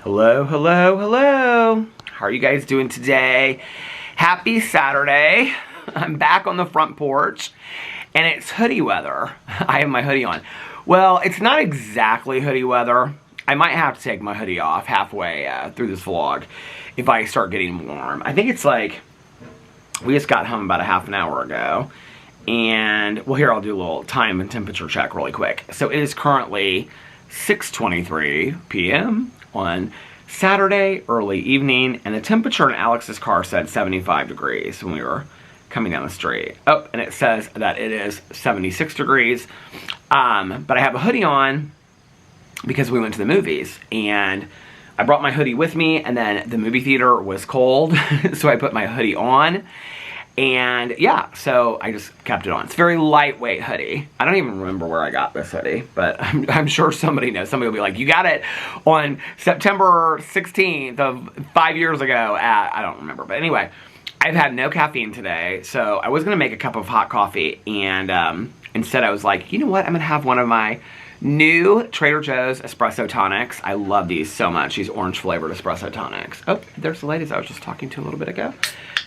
Hello, hello, hello. How are you guys doing today? Happy Saturday. I'm back on the front porch and it's hoodie weather. I have my hoodie on. Well, it's not exactly hoodie weather. I might have to take my hoodie off halfway through this vlog if I start getting warm. I think it's like, we just got home about a half an hour ago. And, well, here, I'll do a little time and temperature check really quick. So it is currently 6:23 p.m. on Saturday, early evening, and the temperature in Alex's car said 75 degrees when we were coming down the street. Oh, and it says that it is 76 degrees. But I have a hoodie on because we went to the movies, and I brought my hoodie with me, and then the movie theater was cold, so I put my hoodie on. And yeah, so I just kept it on. It's a very lightweight hoodie. I don't even remember where I got this hoodie, but I'm sure somebody knows. Somebody will be like, you got it on September 16th of 5 years ago at, I don't remember. But anyway, I've had no caffeine today, so I was gonna make a cup of hot coffee, and instead I was like, you know what, I'm gonna have one of my new Trader Joe's espresso tonics. I love these so much, these orange flavored espresso tonics. Oh, there's the ladies I was just talking to a little bit ago.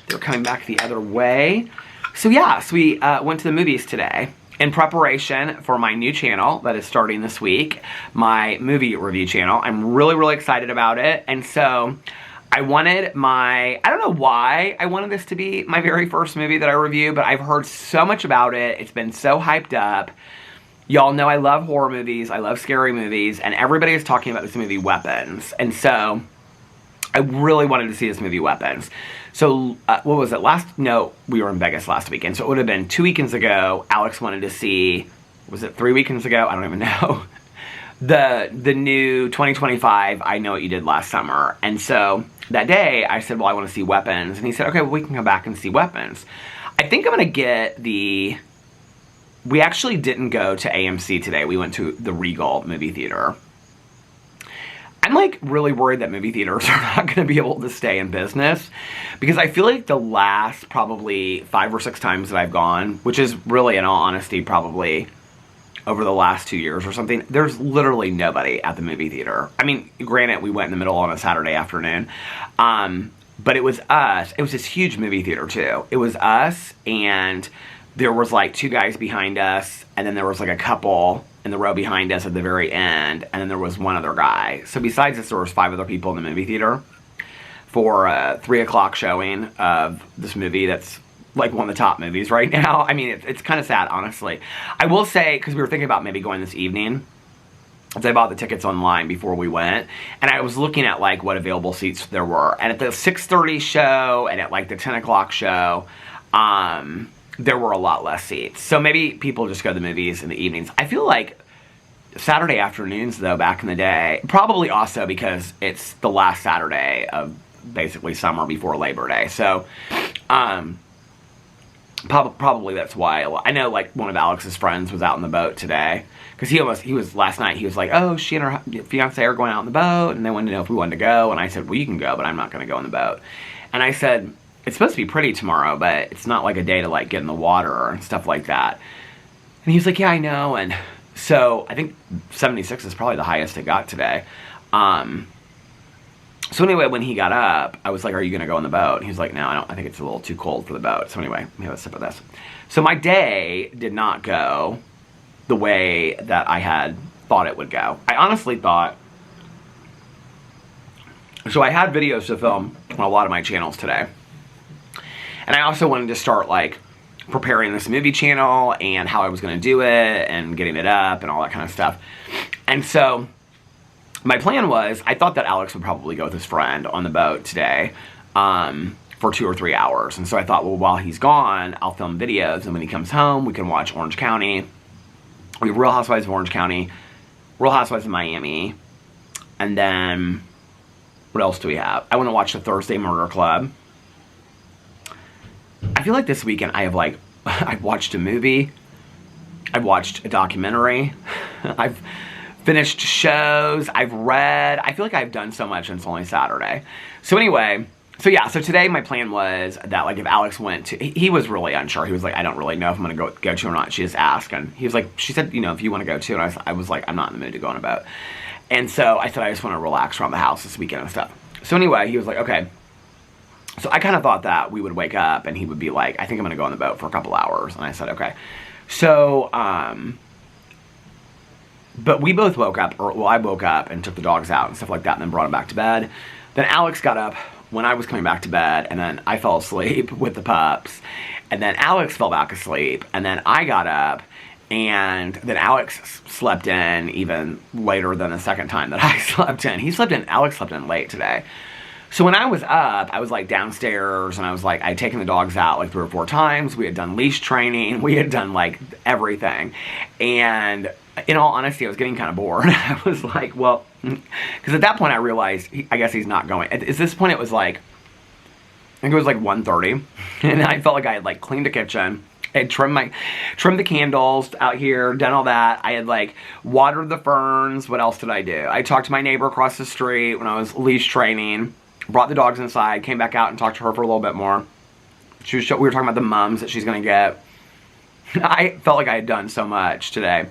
They're coming back the other way. So yeah, so we went to the movies today in preparation for my new channel that is starting this week, my movie review channel. I'm really, really excited about it. And so I wanted I don't know why I wanted this to be my very first movie that I review, but I've heard so much about it. It's been so hyped up. Y'all know I love horror movies, I love scary movies, and everybody is talking about this movie, Weapons. And so I really wanted to see this movie, Weapons. So, what was it? No, we were in Vegas last weekend, so it would have been 2 weekends ago. Alex wanted to see, was it 3 weekends ago? I don't even know. The new 2025, I Know What You Did Last Summer. And so, that day, I said, well, I want to see Weapons. And he said, okay, well, we can come back and see Weapons. I think I'm going to get we actually didn't go to AMC today. We went to the Regal movie theater. I'm like really worried that movie theaters are not going to be able to stay in business, because I feel like the last probably 5 or 6 times that I've gone, which is really, in all honesty, probably over the last 2 years or something, there's literally nobody at the movie theater. I mean, granted, we went in the middle on a Saturday afternoon, but it was us. It was this huge movie theater too. It was us, and there was like 2 guys behind us, and then there was like a couple in the row behind us at the very end, and then there was one other guy. So besides this, there was 5 other people in the movie theater for a 3 o'clock showing of this movie that's like one of the top movies right now. I mean, it's kind of sad, honestly. I will say, because we were thinking about maybe going this evening, so I bought the tickets online before we went, and I was looking at like what available seats there were. And at the 6:30 show and at like the 10 o'clock show, there were a lot less seats. So maybe people just go to the movies in the evenings. I feel like Saturday afternoons, though, back in the day, probably also because it's the last Saturday of basically summer before Labor Day. So, probably that's why. I know, like, one of Alex's friends was out on the boat today. Because he was, last night, he was like, oh, she and her fiance are going out on the boat, and they wanted to know if we wanted to go. And I said, well, you can go, but I'm not going to go on the boat. And I said, it's supposed to be pretty tomorrow, but it's not like a day to like get in the water and stuff like that. And he was like, yeah, I know. And so I think 76 is probably the highest it got today. So anyway, when he got up, I was like, are you going to go on the boat? And he was like, no, I think it's a little too cold for the boat. So anyway, let me have a sip of this. So my day did not go the way that I had thought it would go. I honestly thought, so I had videos to film on a lot of my channels today. And I also wanted to start like preparing this movie channel and how I was going to do it and getting it up and all that kind of stuff. And so my plan was, I thought that Alex would probably go with his friend on the boat today for 2 or 3 hours. And so I thought, well, while he's gone, I'll film videos. And when he comes home, we can watch Orange County. We have Real Housewives of Orange County, Real Housewives of Miami. And then what else do we have? I want to watch the Thursday Murder Club. I feel like this weekend I have like, I've watched a movie, I've watched a documentary, I've finished shows, I've read. I feel like I've done so much and it's only Saturday. So anyway, so yeah, so today my plan was that like if Alex went to, he was really unsure. He was like, I don't really know if I'm going to go to or not. She just asked, and he was like, she said, you know, if you want to go too. And I was like, I'm not in the mood to go on a boat. And so I said, I just want to relax around the house this weekend and stuff. So anyway, he was like, okay. So I kind of thought that we would wake up and he would be like, I think I'm going to go on the boat for a couple hours. And I said, okay. So, but we both woke up, or well, I woke up and took the dogs out and stuff like that and then brought them back to bed. Then Alex got up when I was coming back to bed, and then I fell asleep with the pups. And then Alex fell back asleep, and then I got up, and then Alex slept in even later than the second time that I slept in. Alex slept in late today. So when I was up, I was like downstairs, and I was like, I had taken the dogs out like 3 or 4 times. We had done leash training. We had done like everything. And in all honesty, I was getting kind of bored. I was like, well, because at that point I realized, I guess he's not going. At this point it was like, I think it was like 1:30, and I felt like I had like cleaned the kitchen. I had trimmed the candles out here, done all that. I had like watered the ferns. What else did I do? I talked to my neighbor across the street when I was leash training, brought the dogs inside, came back out and talked to her for a little bit more. We were talking about the mums that she's gonna get. I felt like I had done so much today.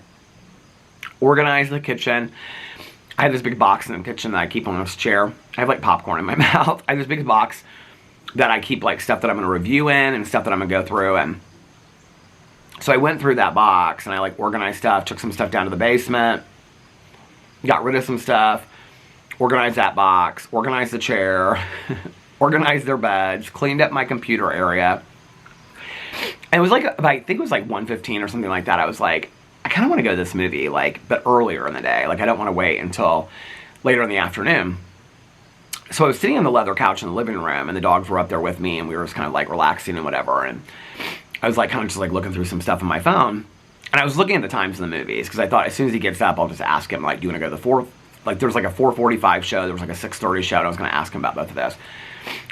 Organized the kitchen. I have this big box in the kitchen that I keep on this chair. I have like popcorn in my mouth. I have this big box that I keep like stuff that I'm going to review in and stuff that I'm going to go through. And so I went through that box and I like organized stuff, took some stuff down to the basement, got rid of some stuff, organized that box, organized the chair, organized their beds, cleaned up my computer area. And it was like, I think it was like 1:15 or something like that. I was like, I kind of want to go to this movie, like, but earlier in the day. Like, I don't want to wait until later in the afternoon. So I was sitting on the leather couch in the living room, and the dogs were up there with me, and we were just kind of, like, relaxing and whatever. And I was, like, kind of just, like, looking through some stuff on my phone. And I was looking at the times in the movies, because I thought as soon as he gets up, I'll just ask him, like, do you want to go to the 4th? Like, there was, like, a 4:45 show. There was, like, a 6:30 show, and I was going to ask him about both of those.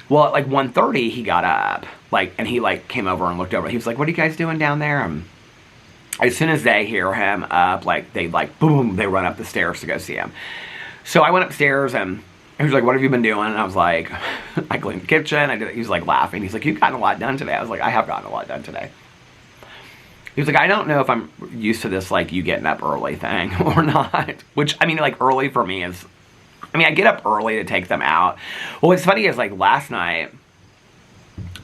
Well, at, like, 1:30, he got up, like, and he, like, came over and looked over. He was like, what are you guys doing down there? As soon as they hear him up, like, they, like, boom, they run up the stairs to go see him. So I went upstairs, and he was like, what have you been doing? And I was like, I cleaned the kitchen. He was, like, laughing. He's like, you've gotten a lot done today. I was like, I have gotten a lot done today. He was like, I don't know if I'm used to this, like, you getting up early thing or not. Which, I mean, like, early for me is, I mean, I get up early to take them out. Well, what's funny is, like, last night,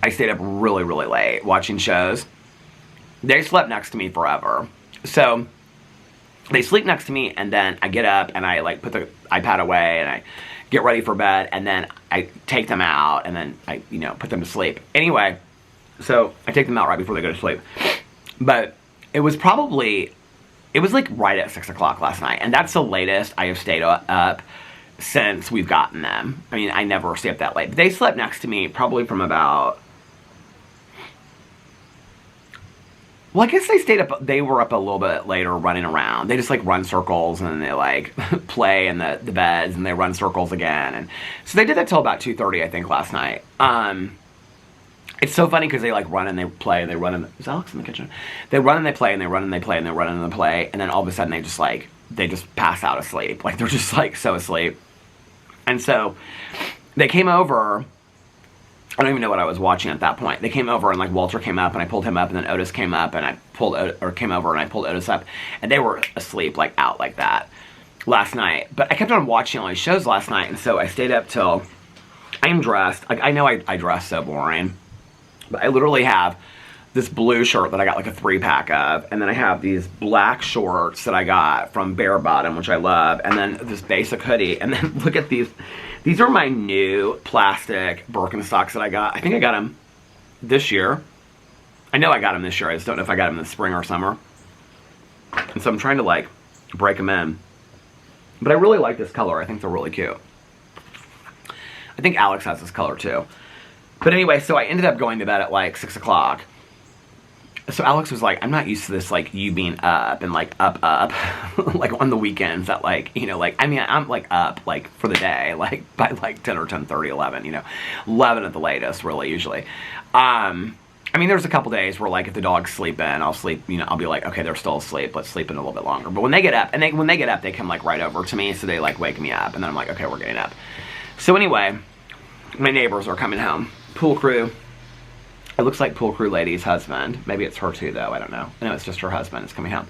I stayed up really, really late watching shows. They slept next to me forever. So they sleep next to me, and then I get up and I like put the iPad away and I get ready for bed, and then I take them out and then I, you know, put them to sleep. Anyway, so I take them out right before they go to sleep. But it was like right at 6 o'clock last night, and that's the latest I have stayed up since we've gotten them. I mean, I never stay up that late. But they slept next to me probably from about, well, I guess they were up a little bit later running around. They just, like, run circles, and then they, like, play in the beds, and they run circles again. And so they did that till about 2:30, I think, last night. It's so funny because they, like, run and they play, and they run and... Is Alex in the kitchen? They run and they play, and they run and they play, and they run and they play, and then all of a sudden they just, like, they just pass out asleep. Like, they're just, like, so asleep. And so they came over... I don't even know what I was watching at that point. They came over, and like Walter came up and I pulled him up, and then Otis came up and I came over and I pulled Otis up, and they were asleep, like, out like that last night. But I kept on watching all these shows last night, and so I stayed up till I'm dressed. Like, I know I dress so boring, but I literally have this blue shirt that I got like a 3-pack of, and then I have these black shorts that I got from Bare Bottom, which I love, and then this basic hoodie, and then look at these. These are my new plastic Birkenstocks that I got. I think I got them this year. I know I got them this year. I just don't know if I got them in the spring or summer. And so I'm trying to, like, break them in. But I really like this color. I think they're really cute. I think Alex has this color too. But anyway, so I ended up going to bed at like 6 o'clock. So Alex was like, I'm not used to this, like, you being up and, like, up, like, on the weekends that, like, you know, like, I mean, I'm, like, up, like, for the day, like, by, like, 10 or 10:30, 11, you know, 11 at the latest, really, usually. I mean, there's a couple days where, like, if the dog's sleeping, I'll sleep, you know, I'll be like, okay, they're still asleep, let's sleep in a little bit longer. But when they get up, when they get up, they come, like, right over to me, so they, like, wake me up, and then I'm like, okay, we're getting up. So anyway, my neighbors are coming home. Pool crew. It looks like Pool Crew lady's husband. Maybe it's her too, though. I don't know. I know it's just her husband is coming home.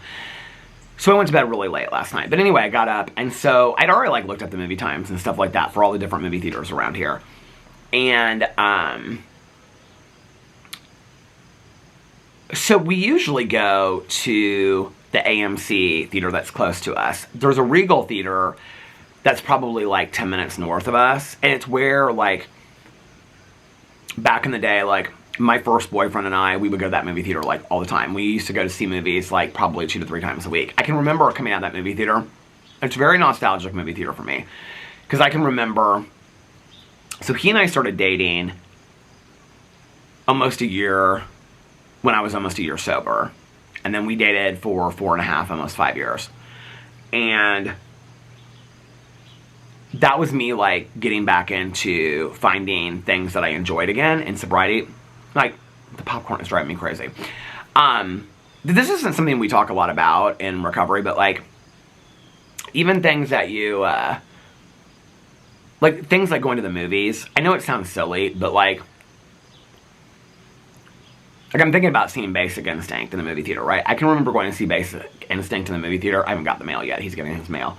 So I went to bed really late last night. But anyway, I got up, and so I'd already like looked up the movie times and stuff like that for all the different movie theaters around here. And so we usually go to the AMC theater that's close to us. There's a Regal theater that's probably like 10 minutes north of us, and it's where, like, back in the day, like, my first boyfriend and I, we would go to that movie theater, like, all the time. We used to go to see movies, like, probably 2 to 3 times a week. I can remember coming out of that movie theater. It's a very nostalgic movie theater for me. Because I can remember... So he and I started dating almost a year when I was almost a year sober. And then we dated for 4.5, almost 5 years. And that was me, like, getting back into finding things that I enjoyed again in sobriety. Like, the popcorn is driving me crazy. This isn't something we talk a lot about in recovery, but, like, even things that you, like, things like going to the movies. I know it sounds silly, but, like, I'm thinking about seeing Basic Instinct in the movie theater, right? I can remember going to see Basic Instinct in the movie theater. I haven't got the mail yet. He's getting his mail.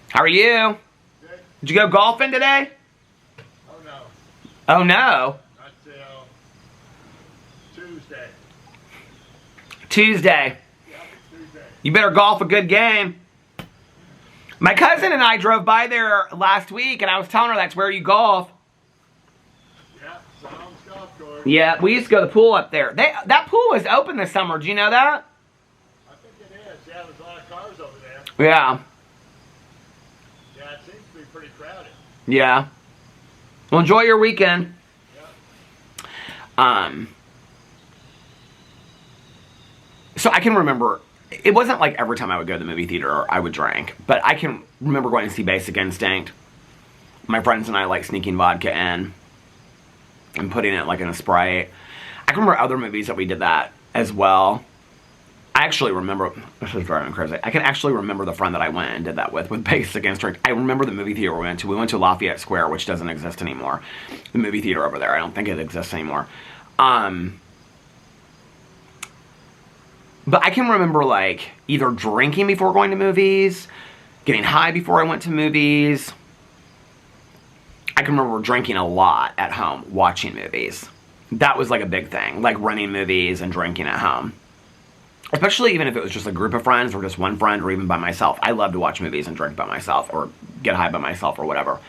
How are you? Good. Did you go golfing today? Oh, no. Oh, no? Tuesday. Yeah, Tuesday. You better golf a good game. My cousin and I drove by there last week, and I was telling her that's where you golf. Yeah, Sounds Golf Course. Yeah, we used to go to the pool up there. That pool was open this summer. Do you know that? I think it is. Yeah, there's a lot of cars over there. Yeah. Yeah, it seems to be pretty crowded. Yeah. Well, enjoy your weekend. Yeah. So I can remember, it wasn't like every time I would go to the movie theater I would drink, but I can remember going to see Basic Instinct. My friends and I, like, sneaking vodka in and putting it, like, in a Sprite. I can remember other movies that we did that as well. I actually remember, this is driving me crazy, I can actually remember the friend that I went and did that with Basic Instinct. I remember the movie theater we went to. We went to Lafayette Square, which doesn't exist anymore. The movie theater over there, I don't think it exists anymore. But I can remember, like, either drinking before going to movies, getting high before I went to movies. I can remember drinking a lot at home, watching movies. That was, like, a big thing, like renting movies and drinking at home. Especially even if it was just a group of friends or just one friend or even by myself. I love to watch movies and drink by myself or get high by myself or whatever.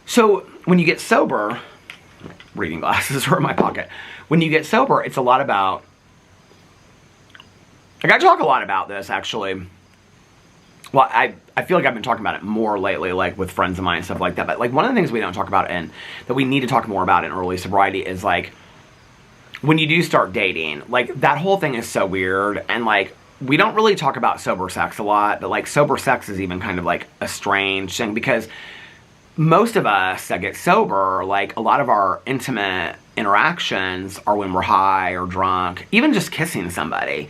So when you get sober, reading glasses are in my pocket. When you get sober, it's a lot about... Like, I talk a lot about this, actually. Well, I feel like I've been talking about it more lately, like, with friends of mine and stuff like that. But, like, one of the things we don't talk about and that we need to talk more about in early sobriety is, like, when you do start dating, like, that whole thing is so weird. And, like, we don't really talk about sober sex a lot. But, like, sober sex is even kind of, like, a strange thing. Because most of us that get sober, like, a lot of our intimate interactions are when we're high or drunk. Even just kissing somebody.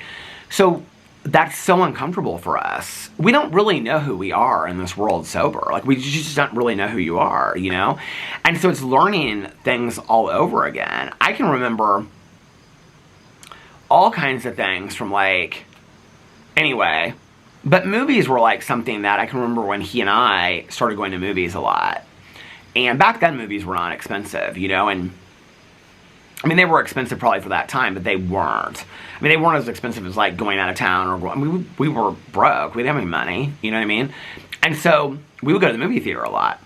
So that's so uncomfortable for us. We don't really know who we are in this world sober. Like, we just don't really know who you are, you know? And so it's learning things all over again. I can remember all kinds of things from, like, anyway. But movies were, like, something that I can remember when he and I started going to movies a lot. And back then, movies were not expensive, you know? And I mean, they were expensive probably for that time, but they weren't. I mean, they weren't as expensive as, like, going out of town or going... I mean, we were broke. We didn't have any money. You know what I mean? And so we would go to the movie theater a lot.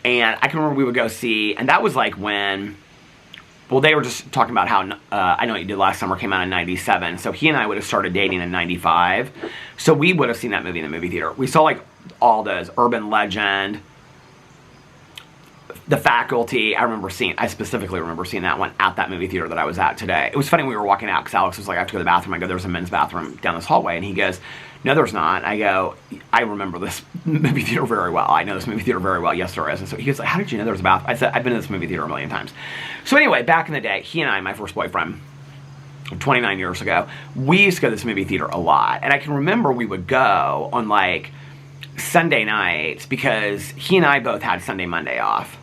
And I can remember we would go see... And that was, like, when... Well, they were just talking about how I Know What You Did Last Summer came out in 97. So he and I would have started dating in 95. So we would have seen that movie in the movie theater. We saw, like, all those. Urban Legend... The Faculty, I specifically remember seeing that one at that movie theater that I was at today. It was funny, we were walking out because Alex was like, I have to go to the bathroom. I go, there's a men's bathroom down this hallway. And he goes, no, there's not. I go, I remember this movie theater very well. I know this movie theater very well. Yes, there is. And so he goes, how did you know there was a bathroom? I said, I've been to this movie theater a million times. So anyway, back in the day, he and I, my first boyfriend, 29 years ago, we used to go to this movie theater a lot. And I can remember we would go on, like, Sunday nights because he and I both had Sunday, Monday off.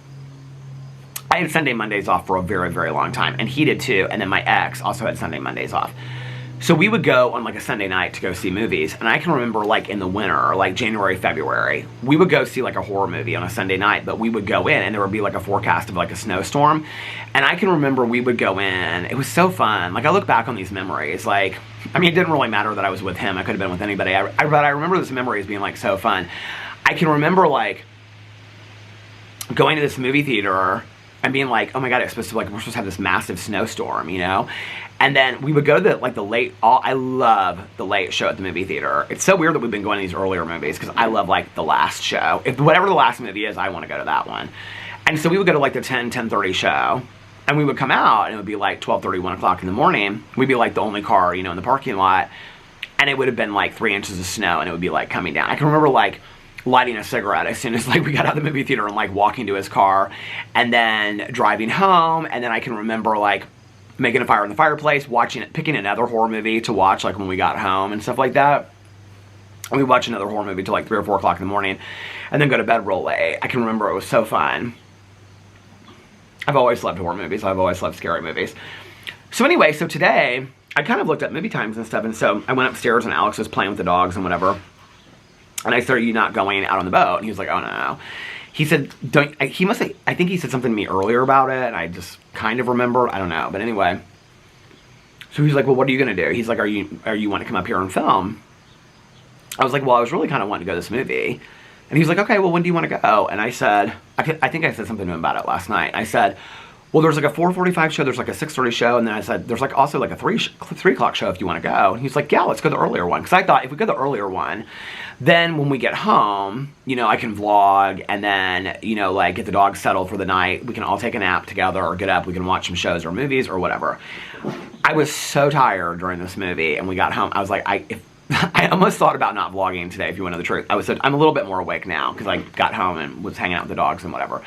I had Sunday, Mondays off for a very, very long time, and he did too, and then my ex also had Sunday, Mondays off. So we would go on like a Sunday night to go see movies. And I can remember like in the winter, like January, February, we would go see like a horror movie on a Sunday night, but we would go in and there would be like a forecast of like a snowstorm. And I can remember we would go in. It was so fun. Like I look back on these memories, like, I mean, it didn't really matter that I was with him. I could have been with anybody. But I remember this memory as being like so fun. I can remember like going to this movie theater and being like, oh my God, it's supposed to like, we're supposed to have this massive snowstorm, you know? And then we would go to like the late, I love the late show at the movie theater. It's so weird that we've been going to these earlier movies because I love like the last show. If whatever the last movie is, I want to go to that one. And so we would go to like the 10:30 show and we would come out and it would be like 12:30, 1 o'clock in the morning. We'd be like the only car, you know, in the parking lot. And it would have been like 3 inches of snow and it would be like coming down. I can remember like lighting a cigarette as soon as like we got out of the movie theater and like walking to his car and then driving home. And then I can remember like making a fire in the fireplace, watching it, picking another horror movie to watch like when we got home and stuff like that. And we'd watch another horror movie till like 3 or 4 o'clock in the morning and then go to bed real late. I can remember it was so fun. I've always loved horror movies. I've always loved scary movies. So anyway, so today I kind of looked at movie times and stuff, and so I went upstairs and Alex was playing with the dogs and whatever. And I said, are you not going out on the boat? And he was like, oh no. He said, I think he said something to me earlier about it, and I just kind of remembered. I don't know. But anyway. So he's like, well, what are you going to do? He's like, are you want to come up here and film? I was like, well, I was really kind of wanting to go to this movie. And he was like, okay, well, when do you want to go? And I said, I think I said something to him about it last night. I said, well, there's like a 4:45 show, there's like a 6:30 show, and then I said, there's like also like a 3 o'clock show if you want to go. And he's like, yeah, let's go to the earlier one. Because I thought if we go to the earlier one, then when we get home, you know, I can vlog and then, you know, like get the dogs settled for the night. We can all take a nap together or get up. We can watch some shows or movies or whatever. I was so tired during this movie and we got home. I was like, I almost thought about not vlogging today, if you want to know the truth. I'm a little bit more awake now because I got home and was hanging out with the dogs and whatever.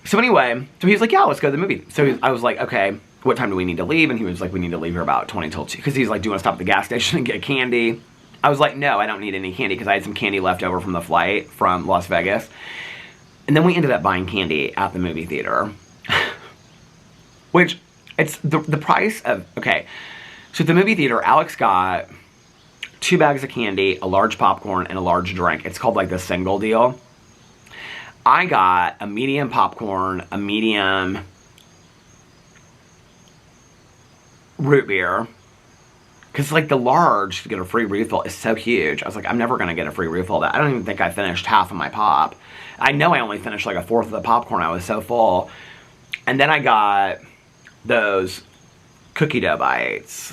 So anyway, so he was like, yeah, let's go to the movie. So I was like, okay, what time do we need to leave? And he was like, we need to leave here about 20 till 2. Because he's like, do you want to stop at the gas station and get candy? I was like, no, I don't need any candy because I had some candy left over from the flight from Las Vegas. And then we ended up buying candy at the movie theater. Which, it's the price of, okay. So at the movie theater, Alex got 2 bags of candy, a large popcorn, and a large drink. It's called like the single deal. I got a medium popcorn, a medium root beer. Because like the large to get a free refill is so huge. I was like, I'm never going to get a free refill of that. I don't even think I finished half of my pop. I know I only finished like a fourth of the popcorn. I was so full. And then I got those cookie dough bites.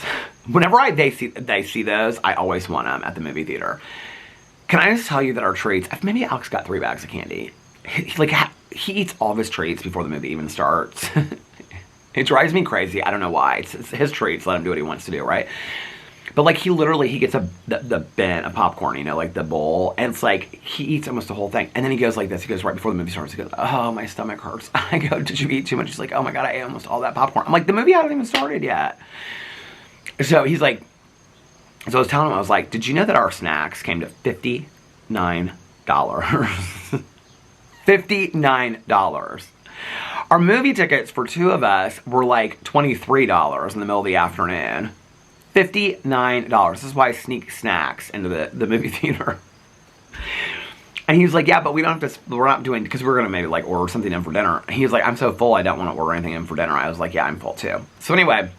Whenever they see those, I always want them at the movie theater. Can I just tell you that our treats, maybe Alex got 3 bags of candy. He eats all of his treats before the movie even starts. It drives me crazy. I don't know why. It's his treats. Let him do what he wants to do, right? But like he gets the bin of popcorn, you know, like the bowl, and it's like he eats almost the whole thing, and then he goes like this. He goes right before the movie starts. He goes, "Oh, my stomach hurts." I go, "Did you eat too much?" He's like, "Oh my God, I ate almost all that popcorn." I'm like, "The movie hasn't even started yet." So he's like, so I was telling him, I was like, "Did you know that our snacks came to $59? $59. Our movie tickets for 2 of us were like $23 in the middle of the afternoon. $59. This is why I sneak snacks into the movie theater. And he was like, yeah, but we don't have to, we're not doing, because we're going to maybe like order something in for dinner. He was like, I'm so full, I don't want to order anything in for dinner. I was like, yeah, I'm full too. So anyway,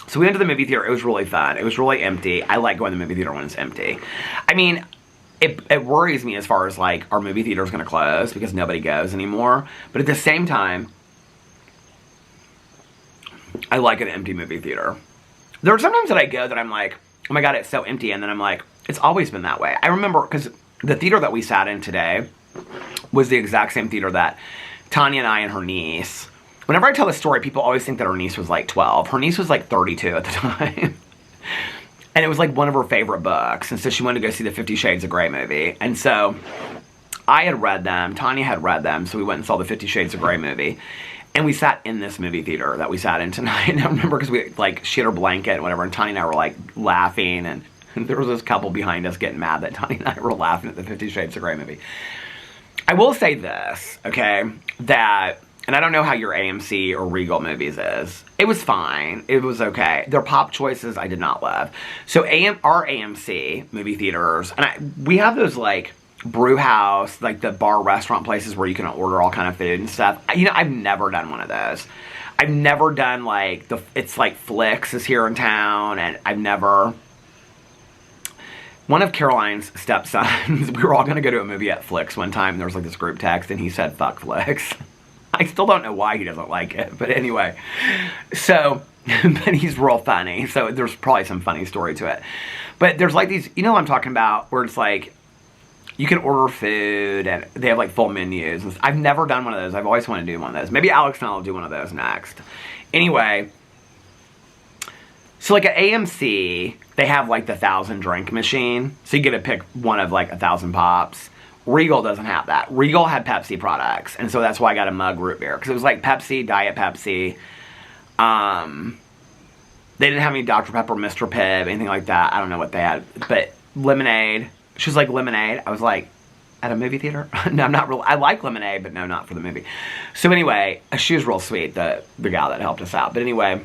so we went to the movie theater. It was really fun. It was really empty. I like going to the movie theater when it's empty. I mean, it worries me as far as like our movie theater is going to close because nobody goes anymore. But at the same time, I like an empty movie theater. There are sometimes that I go that I'm like, oh my God, it's so empty. And then I'm like, it's always been that way. I remember, because the theater that we sat in today was the exact same theater that Tanya and I and her niece, whenever I tell this story, people always think that her niece was like 12. Her niece was like 32 at the time. And it was like one of her favorite books. And so she wanted to go see the 50 Shades of Grey movie. And so I had read them. Tanya had read them. So we went and saw the 50 Shades of Grey movie. And we sat in this movie theater that we sat in tonight. And I remember because she had her blanket and whatever. And Tanya and I were like laughing. And there was this couple behind us getting mad that Tanya and I were laughing at the 50 Shades of Grey movie. I will say this, okay, that And I don't know how your AMC or Regal movies is. It was fine. It was okay. Their pop choices I did not love. So our AMC movie theaters, and we have those like brew house, like the bar restaurant places where you can order all kind of food and stuff. You know, I've never done one of those. I've never done like it's like Flicks is here in town, and I've never. One of Caroline's stepsons, we were all going to go to a movie at Flicks one time, and there was like this group text, and he said, "Fuck Flicks." I still don't know why he doesn't like it, but anyway. So, but he's real funny, so there's probably some funny story to it. But there's like these, you know what I'm talking about, where it's like, you can order food, and they have like full menus. I've never done one of those. I've always wanted to do one of those. Maybe Alex and I will do one of those next. Anyway, so like at AMC, they have like the 1,000 drink machine. So you get to pick one of like 1,000 pops. Regal doesn't have that. Regal had Pepsi products. And so that's why I got a mug root beer. Because it was like Pepsi, Diet Pepsi. They didn't have any Dr. Pepper, Mr. Pibb, anything like that. I don't know what they had. But lemonade. She was like, lemonade. I was like, at a movie theater? No, I'm not real. I like lemonade, but no, not for the movie. So anyway, she was real sweet, the gal that helped us out. But anyway,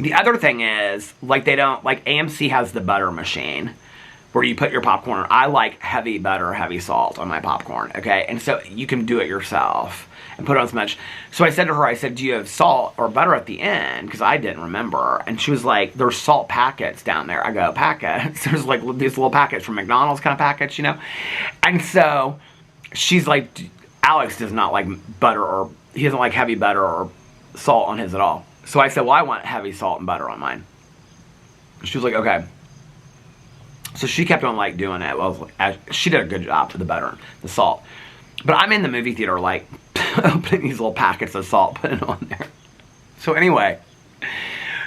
the other thing is, like they don't, like AMC has the butter machine where you put your popcorn. I like heavy butter, heavy salt on my popcorn, okay? And so you can do it yourself and put on so much. So I said to her, I said, do you have salt or butter at the end? Because I didn't remember. And she was like, there's salt packets down there. I go, packets? There's like these little packets from McDonald's kind of packets, you know? And so she's like, Alex does not like butter, or he doesn't like heavy butter or salt on his at all. So I said, well, I want heavy salt and butter on mine. She was like, okay. So she kept on like doing it. Well, she did a good job for the butter and the salt. But I'm in the movie theater like opening these little packets of salt, putting it on there. So anyway,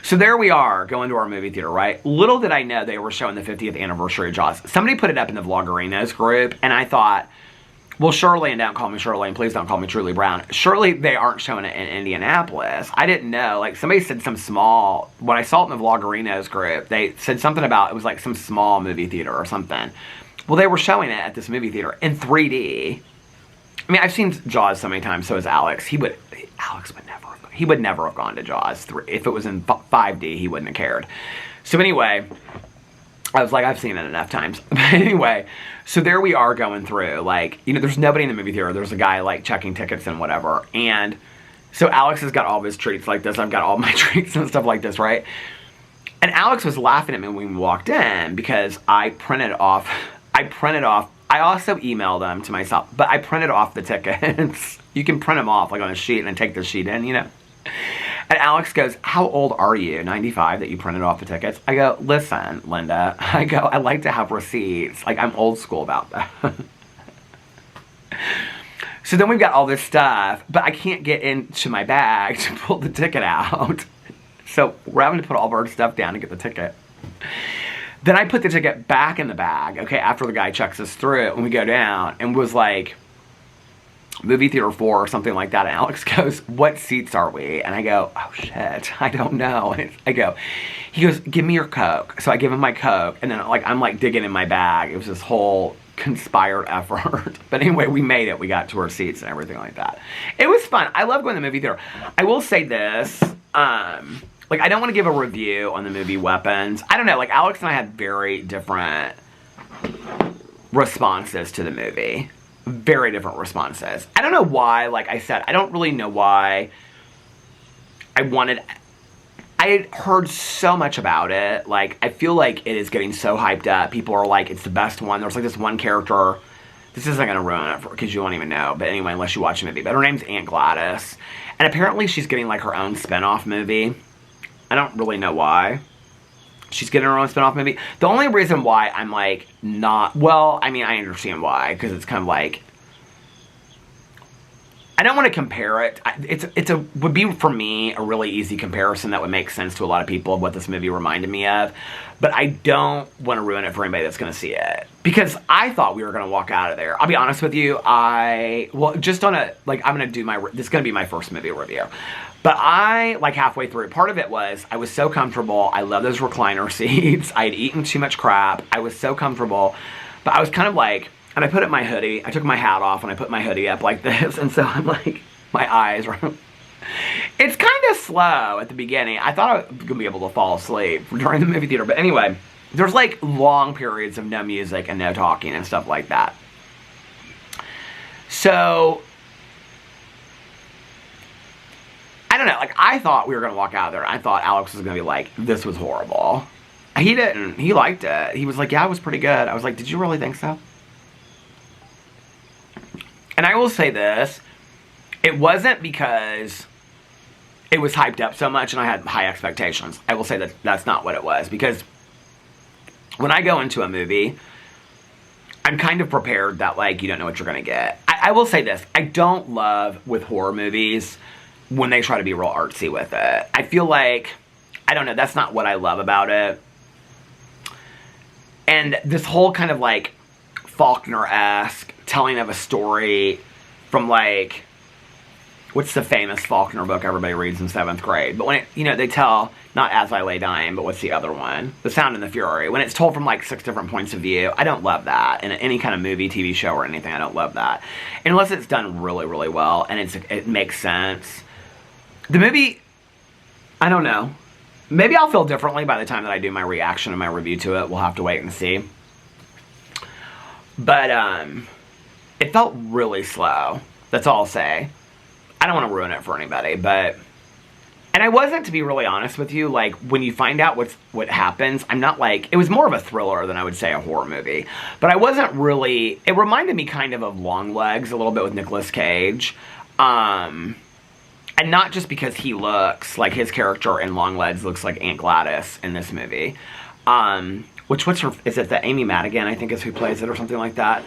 so there we are going to our movie theater, right? Little did I know they were showing the 50th anniversary of Jaws. Somebody put it up in the Vloggerinos group, and I thought, well, surely, and don't call me Shirley, and please don't call me Truly Brown. Surely they aren't showing it in Indianapolis. I didn't know. Like, somebody said some small, when I saw it in the Vloggerinos group, they said something about, it was like some small movie theater or something. Well, they were showing it at this movie theater in 3D. I mean, I've seen Jaws so many times, so has Alex. Alex would never have gone to Jaws 3. If it was in 5D, he wouldn't have cared. So anyway, I was like, I've seen it enough times. But anyway, so there we are going through, like, you know, there's nobody in the movie theater. There's a guy, like, checking tickets and whatever. And so Alex has got all of his treats like this. I've got all my treats and stuff like this, right? And Alex was laughing at me when we walked in because I also emailed them to myself, but I printed off the tickets. You can print them off, like, on a sheet and then take the sheet in, you know? And Alex goes, how old are you? 95 that you printed off the tickets? I go, listen, Linda. I go, I like to have receipts. Like, I'm old school about that. So then we've got all this stuff, but I can't get into my bag to pull the ticket out. So we're having to put all of our stuff down to get the ticket. Then I put the ticket back in the bag, okay, after the guy checks us through it, and we go down, and was like, movie theater 4 or something like that, and Alex goes, what seats are we? And I go, oh shit, I don't know. And he goes, give me your Coke. So I give him my Coke, and then I'm like digging in my bag. It was this whole conspired effort. But anyway, we made it. We got to our seats and everything like that. It was fun. I love going to the movie theater. I will say this, like, I don't want to give a review on the movie Weapons. I don't know, like, Alex and I had very different responses to the movie. Very different responses. I don't know why, like I said, I don't really know why I had heard so much about it. Like, I feel like it is getting so hyped up. People are like, it's the best one. There's like this one character, this isn't going to ruin it because you won't even know, but anyway, unless you watch the movie, but her name's Aunt Gladys, and apparently she's getting like her own spin-off movie. I don't really know why she's getting her own spin-off movie. The only reason why I'm like not, well, I mean, I understand why, because it's kind of like, I don't want to compare it. Would be for me a really easy comparison that would make sense to a lot of people of what this movie reminded me of, but I don't want to ruin it for anybody that's going to see it, because I thought we were going to walk out of there. I'll be honest with you. Just on a, like, I'm going to do this is going to be my first movie review. But like halfway through, part of it was, I was so comfortable. I love those recliner seats. I had eaten too much crap. I was so comfortable. But I was kind of like, and I put up my hoodie. I took my hat off and I put my hoodie up like this. And so I'm like, My eyes are... It's kind of slow at the beginning. I thought I was going to be able to fall asleep during the movie theater. But anyway, there's like long periods of no music and no talking and stuff like that. So, I don't know. Like, I thought we were going to walk out of there. I thought Alex was going to be like, this was horrible. He didn't. He liked it. He was like, yeah, it was pretty good. I was like, did you really think so? And I will say this. It wasn't because it was hyped up so much and I had high expectations. I will say that that's not what it was. Because when I go into a movie, I'm kind of prepared that, like, you don't know what you're going to get. I will say this. I don't love with horror movies when they try to be real artsy with it. I feel like, I don't know, that's not what I love about it. And this whole kind of, like, Faulkner-esque telling of a story from, like, what's the famous Faulkner book everybody reads in 7th grade? But when it, you know, they tell, not As I Lay Dying, but what's the other one? The Sound and the Fury. When it's told from, like, 6 different points of view, I don't love that. In any kind of movie, TV show, or anything, I don't love that. Unless it's done really, really well, and it makes sense. The movie, I don't know. Maybe I'll feel differently by the time that I do my reaction and my review to it. We'll have to wait and see. But, it felt really slow. That's all I'll say. I don't want to ruin it for anybody, but... And I wasn't, to be really honest with you, like, when you find out what happens, I'm not like... It was more of a thriller than I would say a horror movie. But I wasn't really... It reminded me kind of Longlegs a little bit with Nicolas Cage. And not just because he looks like his character in Longlegs looks like Aunt Gladys in this movie. What's her... Is it the Amy Madigan, I think, is who plays it or something like that?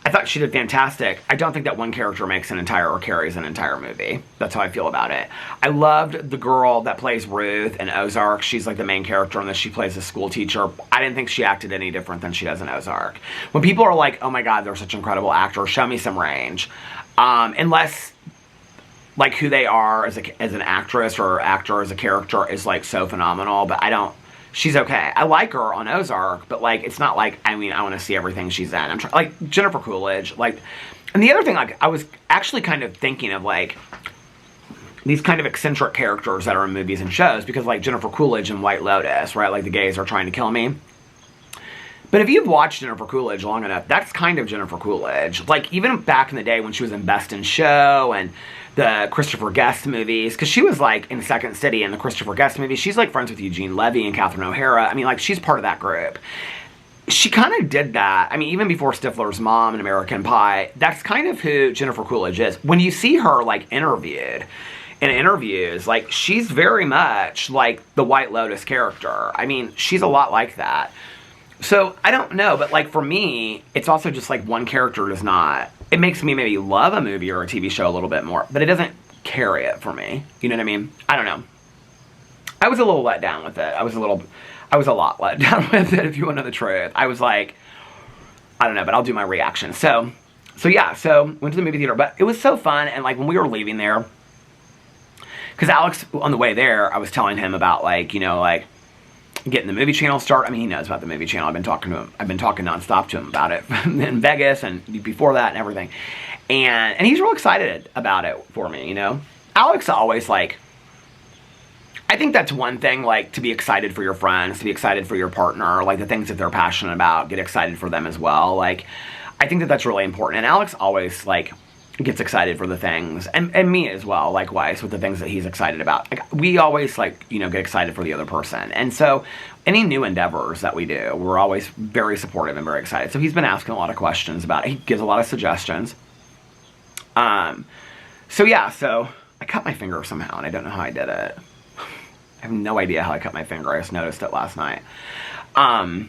I thought she did fantastic. I don't think that one character makes an entire or carries an entire movie. That's how I feel about it. I loved the girl that plays Ruth in Ozark. She's like the main character in this. She plays a school teacher. I didn't think she acted any different than she does in Ozark. When people are like, oh my god, they're such incredible actors, show me some range. Unless, like, who they are as an actress or actor, as a character is, like, so phenomenal. But I don't... She's okay. I like her on Ozark, but, like, it's not like, I mean, I want to see everything she's in. I'm trying, like, Jennifer Coolidge, like, and the other thing, like, I was actually kind of thinking of, like, these kind of eccentric characters that are in movies and shows, because, like, Jennifer Coolidge in White Lotus, right, like, the gays are trying to kill me. But if you've watched Jennifer Coolidge long enough, that's kind of Jennifer Coolidge. Like, even back in the day when she was in Best in Show and the Christopher Guest movies, because she was, like, in Second City in the Christopher Guest movies, she's, like, friends with Eugene Levy and Catherine O'Hara. I mean, like, she's part of that group. She kind of did that. I mean, even before Stifler's mom in American Pie, that's kind of who Jennifer Coolidge is. When you see her, like, interviewed in interviews, like, she's very much like the White Lotus character. I mean, she's a lot like that. So, I don't know, but, like, for me, it's also just, like, one character does not... It makes me maybe love a movie or a TV show a little bit more, but it doesn't carry it for me. You know what I mean? I don't know. I was a little let down with it. I was a lot let down with it, if you want to know the truth. I was like, I don't know, but I'll do my reaction. So yeah, went to the movie theater, but it was so fun, and, like, when we were leaving there, because Alex, on the way there, I was telling him about, like, you know, like, getting the movie channel started. I mean, he knows about the movie channel. I've been talking to him. I've been talking nonstop to him about it in Vegas and before that and everything. And he's real excited about it for me, you know. Alex always, like, I think that's one thing, like, to be excited for your friends, to be excited for your partner, like, the things that they're passionate about, get excited for them as well. Like, I think that that's really important. And Alex always, like, gets excited for the things, and me as well, likewise, with the things that he's excited about. Like, we always, like, you know, get excited for the other person. And so, any new endeavors that we do, we're always very supportive and very excited. So he's been asking a lot of questions about it. He gives a lot of suggestions. So yeah, so I cut my finger somehow, and I don't know how I did it. I have no idea how I cut my finger. I just noticed it last night. By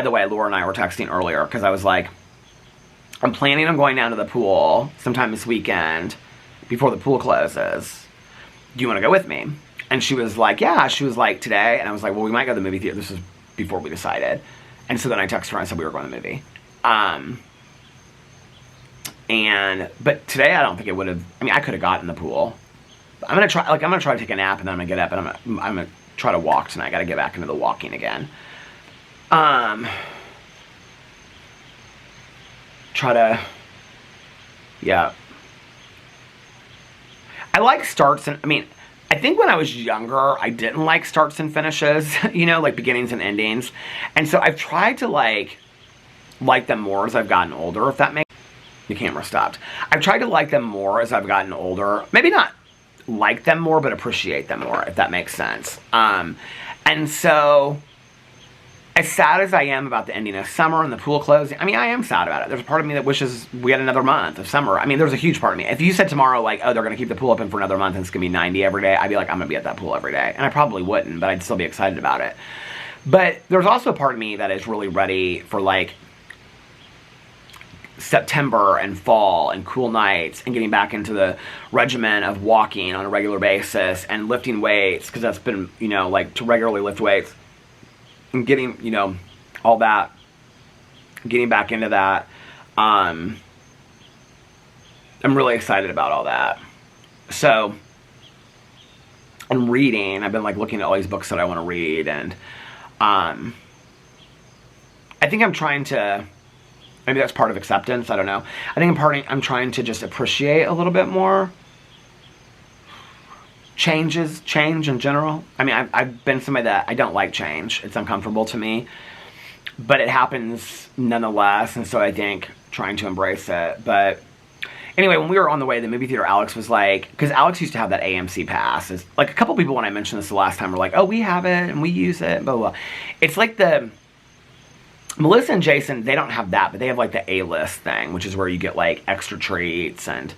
the way, Laura and I were texting earlier, because I was like, I'm planning on going down to the pool sometime this weekend before the pool closes. Do you want to go with me? And she was like, yeah. She was like, today? And I was like, well, we might go to the movie theater. This was before we decided. And so then I texted her and I said we were going to the movie. But today I don't think it would have, I mean, I could have gotten the pool. I'm going to try to take a nap, and then I'm going to get up, and I'm going to try to walk tonight. I got to get back into the walking again. I like starts and, I mean, I think when I was younger, I didn't like starts and finishes, you know, like beginnings and endings. And so I've tried to like them more as I've gotten older, if that makes sense. The camera stopped. I've tried to like them more as I've gotten older. Maybe not like them more, but appreciate them more, if that makes sense. And so, as sad as I am about the ending of summer and the pool closing, I mean, I am sad about it. There's a part of me that wishes we had another month of summer. I mean, there's a huge part of me. If you said tomorrow, like, oh, they're going to keep the pool open for another month and it's going to be 90 every day, I'd be like, I'm going to be at that pool every day. And I probably wouldn't, but I'd still be excited about it. But there's also a part of me that is really ready for, like, September and fall and cool nights and getting back into the regimen of walking on a regular basis and lifting weights, because that's been, you know, like, to regularly lift weights and getting, you know, all that, getting back into that. I'm really excited about all that. So, and reading, I've been like looking at all these books that I want to read, and I think I'm trying to, maybe that's part of acceptance, I don't know. I think I'm trying to just appreciate a little bit more change in general. I mean, I've been somebody that I don't like change. It's uncomfortable to me, but it happens nonetheless, and so I think trying to embrace it. But anyway, when we were on the way to the movie theater, Alex was like, because Alex used to have that AMC pass. It's like a couple people when I mentioned this the last time were like, oh, we have it and we use it, blah, blah, blah. It's like the Melissa and Jason, they don't have that, but they have like the A-list thing, which is where you get like extra treats and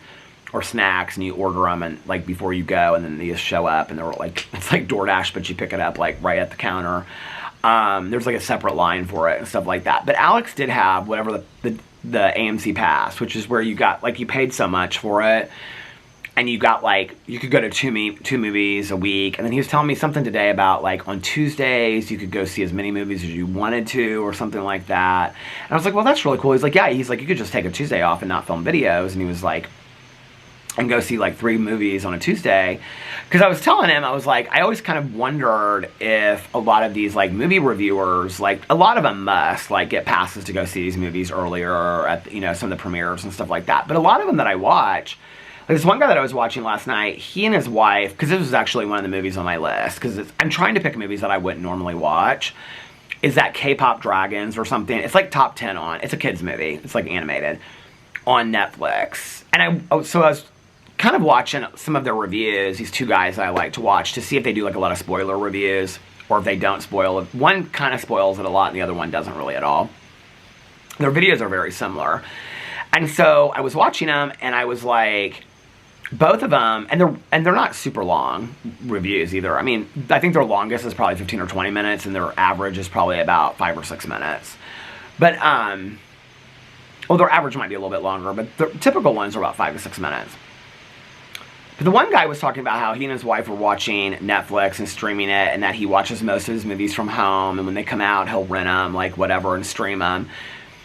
or snacks, and you order them and like before you go, and then they just show up, and they're like, it's like DoorDash, but you pick it up like right at the counter. There's like a separate line for it and stuff like that. But Alex did have whatever the AMC pass, which is where you got like, you paid so much for it, and you got like, you could go to two movies a week. And then he was telling me something today about like on Tuesdays you could go see as many movies as you wanted to, or something like that. And I was like, well, that's really cool. He's like, yeah, he's like, you could just take a Tuesday off and not film videos. And he was like, and go see like 3 movies on a Tuesday. Because I was telling him, I was like, I always kind of wondered if a lot of these like movie reviewers, like a lot of them must like get passes to go see these movies earlier at, you know, some of the premieres and stuff like that. But a lot of them that I watch, like this one guy that I was watching last night, he and his wife, because this was actually one of the movies on my list, because I'm trying to pick movies that I wouldn't normally watch, is that K-Pop Dragons or something. It's like top 10 on, it's a kid's movie, it's like animated, on Netflix. And I was kind of watching some of their reviews, these 2 guys that I like to watch, to see if they do like a lot of spoiler reviews, or if they don't spoil it. One kind of spoils it a lot, and the other one doesn't really at all. Their videos are very similar. And so I was watching them, and I was like, both of them, and they're not super long reviews either. I mean, I think their longest is probably 15 or 20 minutes, and their average is probably about 5 or 6 minutes. But, well, their average might be a little bit longer, but the typical ones are about 5 to 6 minutes. But the one guy was talking about how he and his wife were watching Netflix and streaming it, and that he watches most of his movies from home, and when they come out, he'll rent them, like whatever, and stream them.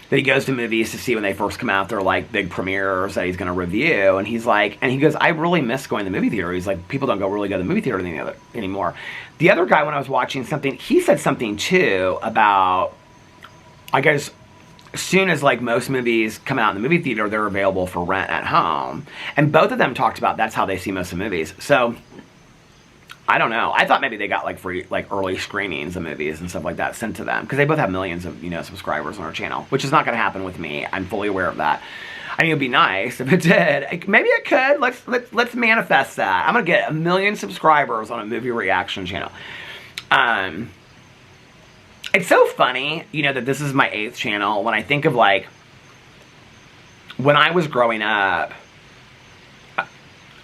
That he goes to movies to see when they first come out, they're like big premieres that he's going to review, and he's like, and he goes, I really miss going to the movie theater. He's like, people don't really go to the movie theater anymore. The other guy, when I was watching something, he said something too about, I guess, as soon as like most movies come out in the movie theater, they're available for rent at home. And both of them talked about that's how they see most of the movies. So, I don't know. I thought maybe they got like free, like early screenings of movies and stuff like that sent to them, because they both have millions of, you know, subscribers on our channel, which is not going to happen with me. I'm fully aware of that. I mean, it'd be nice if it did. Maybe it could. Let's manifest that. I'm gonna get 1 million subscribers on a movie reaction channel. It's so funny, you know, that this is my 8th channel. When I think of like, when I was growing up,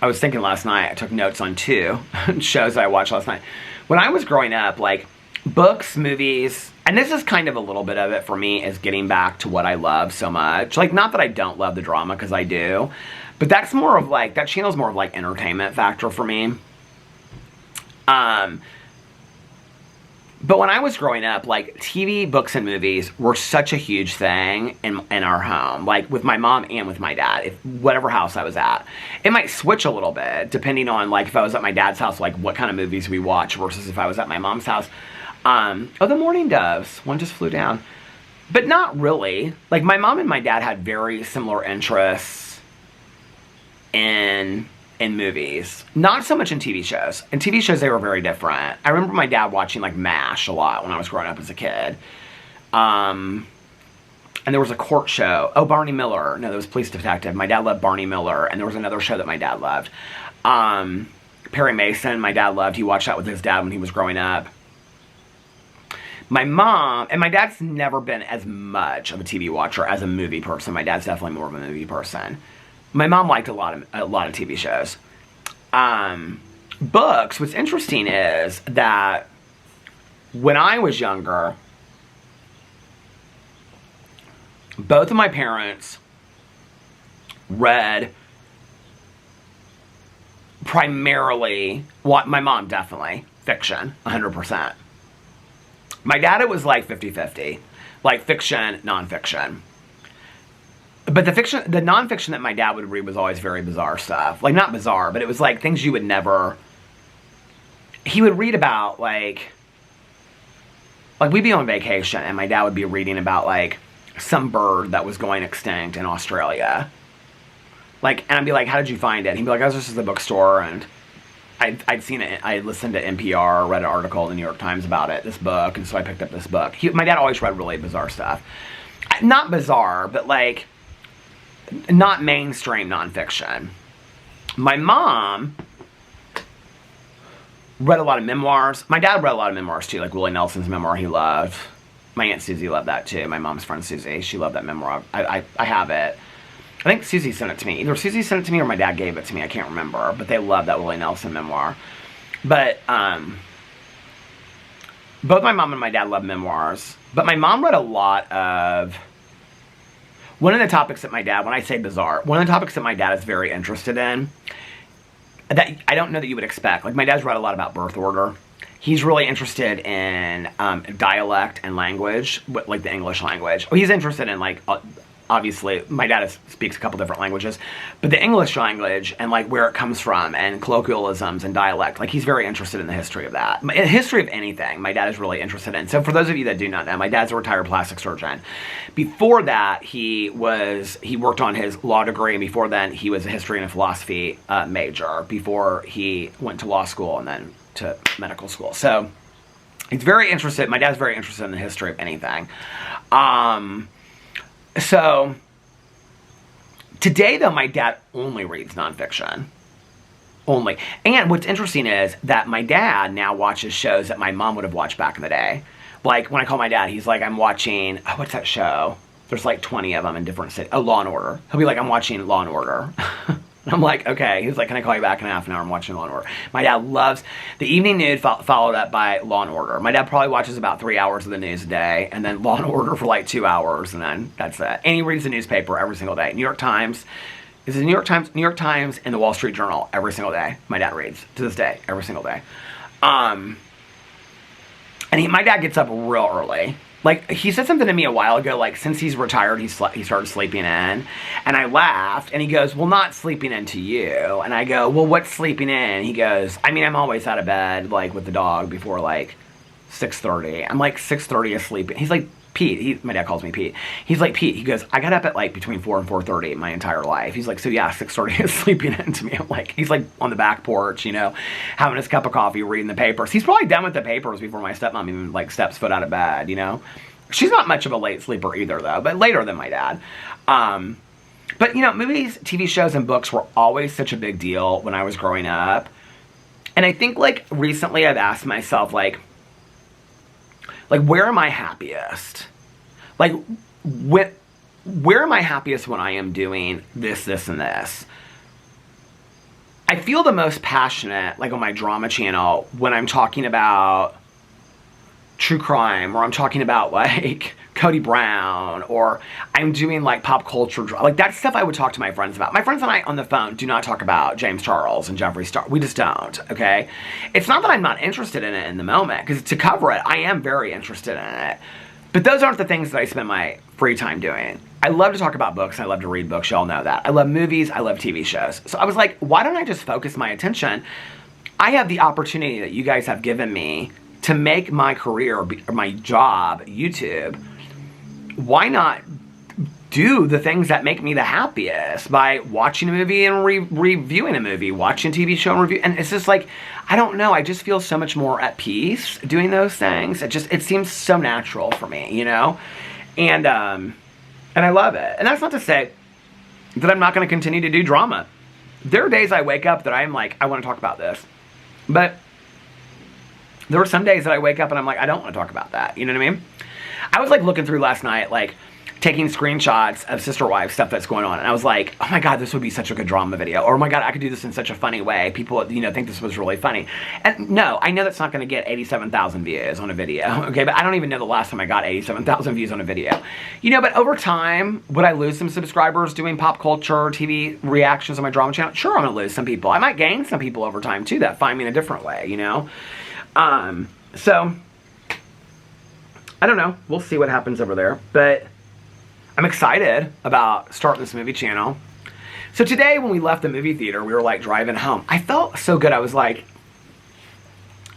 I was thinking last night, I took notes on 2 shows that I watched last night. When I was growing up, like, books, movies, and this is kind of a little bit of it for me, is getting back to what I love so much. Like, not that I don't love the drama, because I do, but that's more of like, that channel's more of like entertainment factor for me. But when I was growing up, like, TV, books, and movies were such a huge thing in our home. Like, with my mom and with my dad, whatever house I was at. It might switch a little bit, depending on, like, if I was at my dad's house, like, what kind of movies we watch, versus if I was at my mom's house. Oh, the mourning doves. One just flew down. But not really. Like, my mom and my dad had very similar interests in in movies. Not so much in TV shows. In TV shows, they were very different. I remember my dad watching, like, MASH a lot when I was growing up as a kid. And there was a court show. Oh, Barney Miller. No, that was Police Detective. My dad loved Barney Miller. And there was another show that my dad loved. Perry Mason, my dad loved. He watched that with his dad when he was growing up. My mom, and my dad's never been as much of a TV watcher as a movie person. My dad's definitely more of a movie person. My mom liked a lot of TV shows. Books, what's interesting is that when I was younger, both of my parents read primarily, my mom definitely, fiction, 100%. My dad, it was like 50-50. Like fiction, nonfiction. But the nonfiction that my dad would read was always very bizarre stuff. Like, not bizarre, but it was like things you would never... He would read about, like we'd be on vacation, and my dad would be reading about, like, some bird that was going extinct in Australia. Like, and I'd be like, how did you find it? And he'd be like, I was just at the bookstore, and I'd seen it. I listened to NPR, read an article in the New York Times about it, this book, and so I picked up this book. My dad always read really bizarre stuff. Not bizarre, but, like, not mainstream nonfiction. My mom read a lot of memoirs. My dad read a lot of memoirs, too, like Willie Nelson's memoir he loved. My Aunt Susie loved that, too. My mom's friend Susie, she loved that memoir. I have it. I think Susie sent it to me. Either Susie sent it to me or my dad gave it to me. I can't remember. But they love that Willie Nelson memoir. But, both my mom and my dad love memoirs. But my mom read a lot of... One of the topics that my dad, when I say bizarre, one of the topics that my dad is very interested in, that I don't know that you would expect. Like, my dad's read a lot about birth order. He's really interested in dialect and language, like the English language. He's interested in, like... Obviously, my dad speaks a couple different languages, but the English language and, like, where it comes from and colloquialisms and dialect, like, he's very interested in the history of that. The history of anything, my dad is really interested in. So for those of you that do not know, my dad's a retired plastic surgeon. Before that, he worked on his law degree, and before then, he was a history and a philosophy major before he went to law school and then to medical school. So he's very interested, my dad's very interested in the history of anything. So, today, though, my dad only reads nonfiction. Only. And what's interesting is that my dad now watches shows that my mom would have watched back in the day. Like, when I call my dad, he's like, I'm watching, what's that show? There's like 20 of them in different cities. Oh, Law & Order. He'll be like, I'm watching Law & Order. I'm like, okay. He's like, can I call you back in half an hour? I'm watching Law & Order. My dad loves the evening news followed up by Law & Order. My dad probably watches about 3 hours of the news a day, and then Law & Order for like 2 hours, and then that's it. And he reads the newspaper every single day. New York Times. Is it New York Times? New York Times and the Wall Street Journal every single day. My dad reads to this day, every single day. And my dad gets up real early. Like, he said something to me a while ago, like, since he's retired, he started sleeping in. And I laughed, and he goes, well, not sleeping in to you. And I go, well, what's sleeping in? He goes, I mean, I'm always out of bed, like, with the dog before, like, 6:30. I'm like, 6:30 is sleeping. He's like, Pete, my dad calls me Pete. He's like, Pete, he goes, I got up at, like, between 4 and 4:30 my entire life. He's like, so yeah, 6:30 is sleeping in to me. I'm like, he's like on the back porch, you know, having his cup of coffee, reading the papers. He's probably done with the papers before my stepmom even, like, steps foot out of bed, you know. She's not much of a late sleeper either, though, but later than my dad. But, you know, movies, TV shows, and books were always such a big deal when I was growing up. And I think, like, recently I've asked myself, like, where am I happiest? Like, where am I happiest when I am doing this, and this? I feel the most passionate, like, on my drama channel when I'm talking about true crime, or I'm talking about, like, Cody Brown, or I'm doing, like, pop culture, like, that stuff I would talk to my friends about. My friends and I on the phone do not talk about James Charles and Jeffree Star. We just don't, okay? It's not that I'm not interested in it in the moment, because to cover it, I am very interested in it. But those aren't the things that I spend my free time doing. I love to talk about books. I love to read books. Y'all know that. I love movies. I love TV shows. So I was like, why don't I just focus my attention? I have the opportunity that you guys have given me to make my career, or my job, YouTube. Why not do the things that make me the happiest by watching a movie and reviewing a movie, watching a TV show and review. And it's just like, I don't know, I just feel so much more at peace doing those things. It seems so natural for me, you know? And I love it. And that's not to say that I'm not going to continue to do drama. There are days I wake up that I'm like, I want to talk about this. But there are some days that I wake up and I'm like, I don't want to talk about that. You know what I mean? I was like looking through last night, like taking screenshots of Sister Wives stuff that's going on. And I was like, oh my God, this would be such a good drama video. Or oh my God, I could do this in such a funny way. People, you know, think this was really funny. And no, I know that's not going to get 87,000 views on a video. Okay, but I don't even know the last time I got 87,000 views on a video. You know, but over time, would I lose some subscribers doing pop culture, TV reactions on my drama channel? Sure, I'm going to lose some people. I might gain some people over time too that find me in a different way, you know? So, I don't know. We'll see what happens over there. But I'm excited about starting this movie channel. So today when we left the movie theater, we were like driving home. I felt so good. I was like,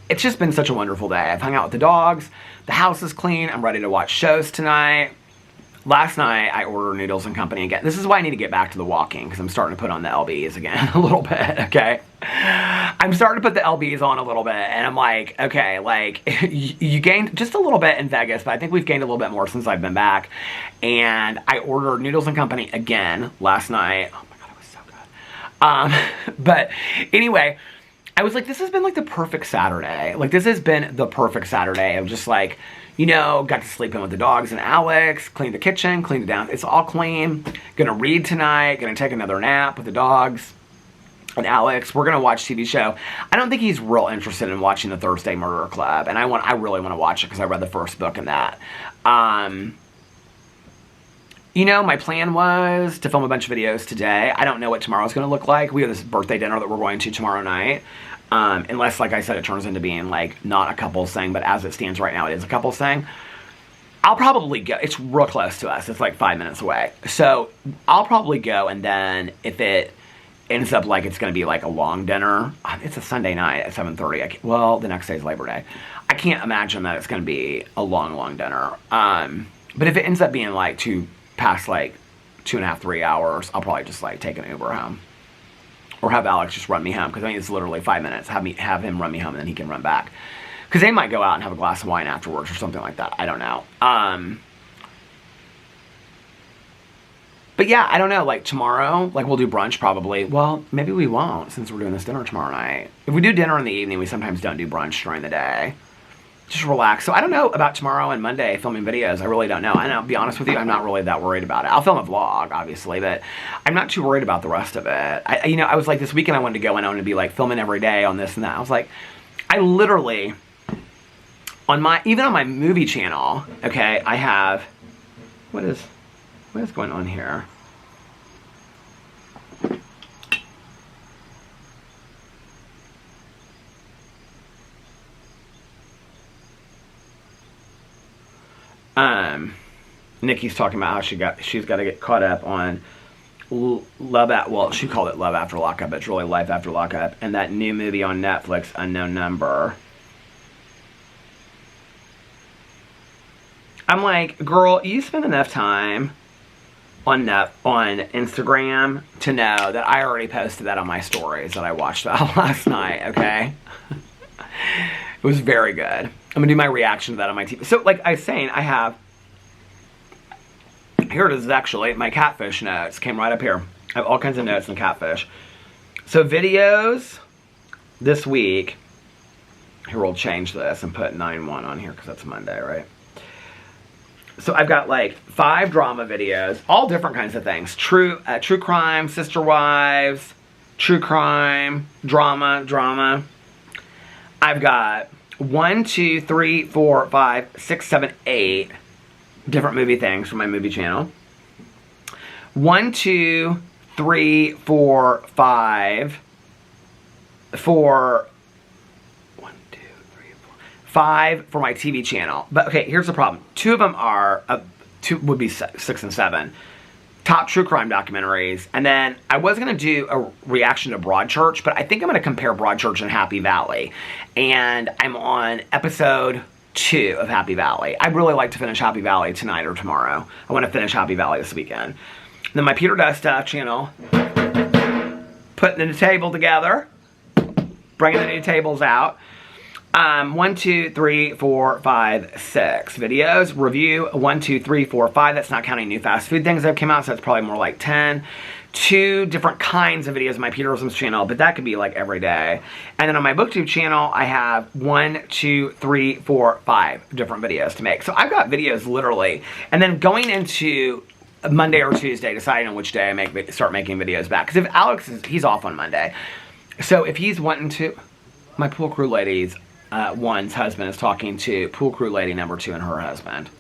it's just been such a wonderful day. I've hung out with the dogs. The house is clean. I'm ready to watch shows tonight. Last night, I ordered Noodles and Company again. This is why I need to get back to the walking, because I'm starting to put on the LBs again a little bit, okay? I'm starting to put the LBs on a little bit, and I'm like, okay, like, you gained just a little bit in Vegas, but I think we've gained a little bit more since I've been back. And I ordered Noodles and Company again last night. Oh my God, it was so good. But anyway, I was like, this has been like the perfect Saturday. Like, this has been the perfect Saturday of just like, you know, got to sleep in with the dogs and Alex, cleaned the kitchen, cleaned it down. It's all clean. Gonna read tonight, gonna take another nap with the dogs and Alex. We're gonna watch TV show. I don't think he's real interested in watching the Thursday Murder Club, and I really want to watch it because I read the first book in that. You know, my plan was to film a bunch of videos today. I don't know what tomorrow's gonna look like. We have this birthday dinner that we're going to tomorrow night. Unless, like I said, it turns into being, like, not a couples thing, but as it stands right now, it is a couples thing. I'll probably go. It's real close to us. It's, like, 5 minutes away. So, I'll probably go, and then if it ends up like it's going to be, like, a long dinner, it's a Sunday night at 7:30. Well, the next day is Labor Day. I can't imagine that it's going to be a long, long dinner. But if it ends up being, like, past, like, 2.5, 3 hours, I'll probably just, like, take an Uber home. Or have Alex just run me home, because I think it's literally 5 minutes. Have him run me home, and then he can run back. Because they might go out and have a glass of wine afterwards or something like that. I don't know. But yeah, I don't know. Like tomorrow, like we'll do brunch probably. Well, maybe we won't, since we're doing this dinner tomorrow night. If we do dinner in the evening, we sometimes don't do brunch during the day. Just relax. So I don't know about tomorrow and Monday filming videos. I really don't know. And I'll be honest with you, I'm not really that worried about it. I'll film a vlog, obviously, but I'm not too worried about the rest of it. You know, I was like, this weekend I wanted to go and I wanted to be like filming every day on this and that. I was like, I literally, even on my movie channel, okay, I have, what is going on here? Nikki's talking about how she's got to get caught up on she called it Love After Lockup, but it's really Life After Lockup, and that new movie on Netflix, Unknown Number. I'm like, girl, you spend enough time on Instagram to know that I already posted that on my stories that I watched that last night, okay? It was very good. I'm gonna do my reaction to that on my TV. So, like I was saying, I have, here it is actually, my catfish notes came right up here. I have all kinds of notes on catfish. So videos this week, here we'll change this and put 9/1 on here because that's Monday, right? So I've got like 5 drama videos, all different kinds of things. True crime, Sister Wives, true crime, drama. I've got 1, 2, 3, 4, 5, 6, 7, 8 different movie things from my movie channel. 1, 2, 3, 4, 5 for 5 for my TV channel. But okay, here's the problem. 2 of them are, 2 would be 6 and 7. Top true crime documentaries. And then I was going to do a reaction to Broadchurch, but I think I'm going to compare Broadchurch and Happy Valley. And I'm on episode 2 of Happy Valley. I'd really like to finish Happy Valley tonight or tomorrow. I want to finish Happy Valley this weekend. Then my Peter Does Stuff channel, putting the table together, bringing the new tables out. 1, 2, 3, 4, 5, 6 videos. Review 1, 2, 3, 4, 5. That's not counting new fast food things that have come out, so that's probably more like 10. 2 different kinds of videos on my Peterisms channel, but that could be like every day. And then on my BookTube channel, I have 1, 2, 3, 4, 5 different videos to make. So I've got videos literally. And then going into Monday or Tuesday, deciding on which day I start making videos back. Because if Alex he's off on Monday. So if he's wanting to, my pool crew ladies, one's husband is talking to pool crew lady number 2 and her husband.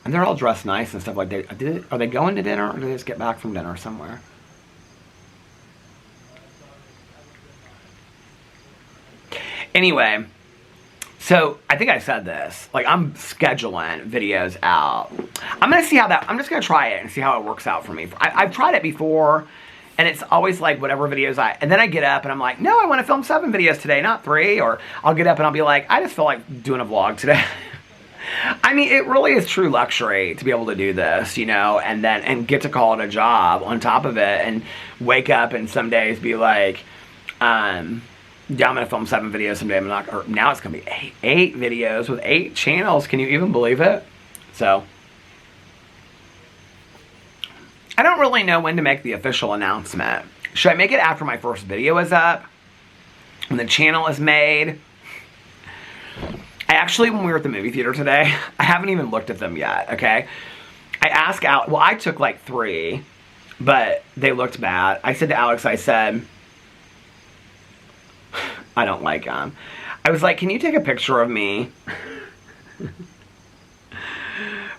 And they're all dressed nice and stuff like that. Are they going to dinner or did they just get back from dinner somewhere? Anyway, so I think I said this. Like, I'm scheduling videos out. I'm going to see how I'm just going to try it and see how it works out for me. I've tried it before. And it's always like whatever videos and then I get up and I'm like, no, I want to film 7 videos today, not 3. Or I'll get up and I'll be like, I just feel like doing a vlog today. I mean, it really is true luxury to be able to do this, you know, and get to call it a job on top of it and wake up and some days be like, yeah, I'm going to film 7 videos someday. Now it's going to be 8 videos with 8 channels. Can you even believe it? So I don't really know when to make the official announcement. Should I make it after my first video is up? When the channel is made? I actually, when we were at the movie theater today, I haven't even looked at them yet, okay? I asked Alex, well, I took like 3, but they looked bad. I said to Alex, I said, I don't like them. I was like, can you take a picture of me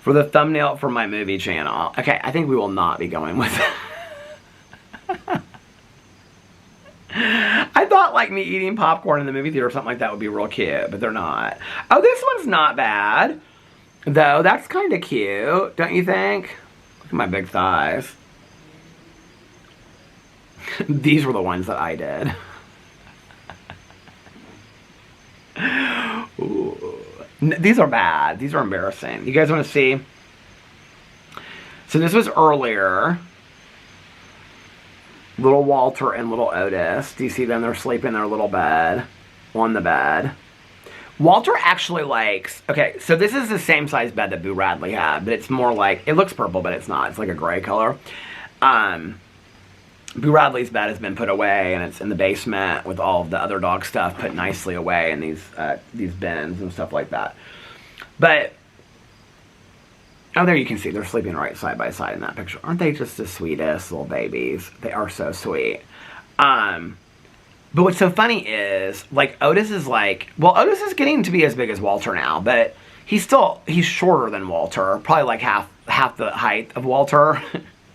for the thumbnail for my movie channel? Okay, I think we will not be going with it. I thought like me eating popcorn in the movie theater or something like that would be real cute, but they're not. Oh, this one's not bad, though. That's kind of cute, don't you think? Look at my big thighs. These were the ones that I did. Ooh. These are bad. These are embarrassing. You guys want to see? So this was earlier. Little Walter and little Otis. Do you see them? They're sleeping in their little bed. On the bed. Walter actually likes... Okay, so this is the same size bed that Boo Radley had. But it's more like... It looks purple, but it's not. It's like a gray color. Boo Radley's bed has been put away. And it's in the basement with all of the other dog stuff put nicely away in these bins and stuff like that. But... Oh, there you can see. They're sleeping right side by side in that picture. Aren't they just the sweetest little babies? They are so sweet. But what's so funny is, like, Otis is like... Well, Otis is getting to be as big as Walter now, but he's shorter than Walter. Probably like half the height of Walter.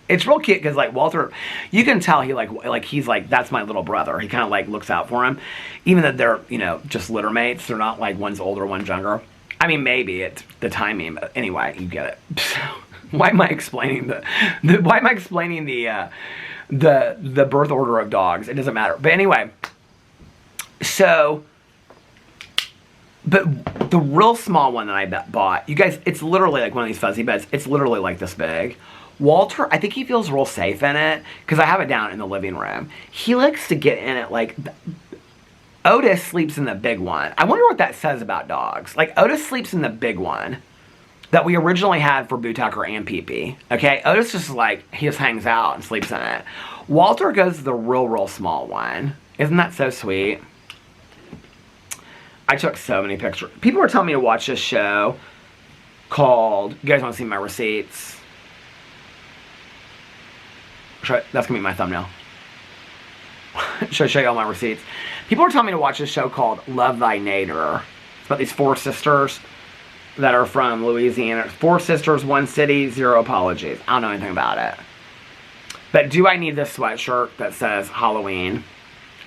It's real cute because, like, Walter... You can tell he's like, that's my little brother. He kind of, like, looks out for him. Even though they're, you know, just litter mates. They're not, like, one's older, one's younger. I mean, maybe it's the timing, but anyway, you get it. So, why am I explaining the birth order of dogs? It doesn't matter. But anyway, so, but the real small one that I bought, you guys, it's literally like one of these fuzzy beds. It's literally like this big. Walter, I think he feels real safe in it because I have it down in the living room. He likes to get in it like... Otis sleeps in the big one. I wonder what that says about dogs. Like, Otis sleeps in the big one that we originally had for Boo Tucker and Pee-Pee. Okay? Otis just like, he just hangs out and sleeps in it. Walter goes to the real small one. Isn't that so sweet? I took so many pictures. People were telling me to watch this show called, you guys want to see my receipts? That's going to be my thumbnail. Should I show you all my receipts? People are telling me to watch this show called Love Thy Neighbor. It's about these 4 sisters that are from Louisiana. 4 sisters, 1 city, 0 apologies. I don't know anything about it. But do I need this sweatshirt that says Halloween?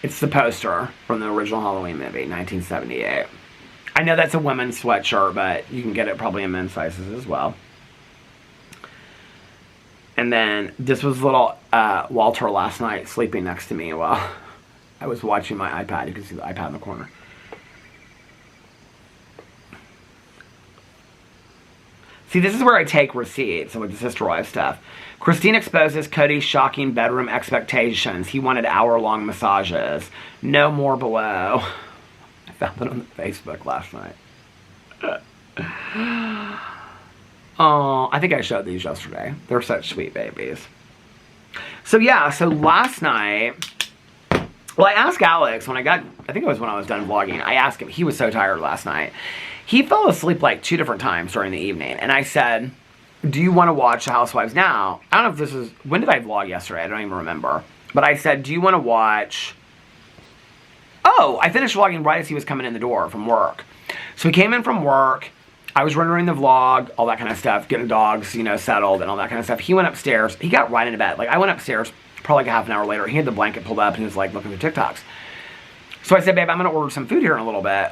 It's the poster from the original Halloween movie, 1978. I know that's a women's sweatshirt, but you can get it probably in men's sizes as well. And then this was little Walter last night sleeping next to me while I was watching my iPad. You can see the iPad in the corner. See, this is where I take receipts with the sister wife stuff. Christine exposes Cody's shocking bedroom expectations. He wanted hour-long massages. No more below. I found it on the Facebook last night. Oh, I think I showed these yesterday. They're such sweet babies. So yeah, so last night, well, I asked Alex when I think it was when I was done vlogging, I asked him, he was so tired last night. He fell asleep like 2 different times during the evening, and I said, do you want to watch The Housewives now? I don't know if this is, when did I vlog yesterday? I don't even remember. But I said, do you want to watch, oh, I finished vlogging right as he was coming in the door from work. So he came in from work, I was rendering the vlog, all that kind of stuff, getting the dogs, you know, settled and all that kind of stuff. He went upstairs, he got right into bed. Like, I went upstairs probably like a half an hour later, he had the blanket pulled up and he was like looking through TikToks. So I said, babe, I'm going to order some food here in a little bit.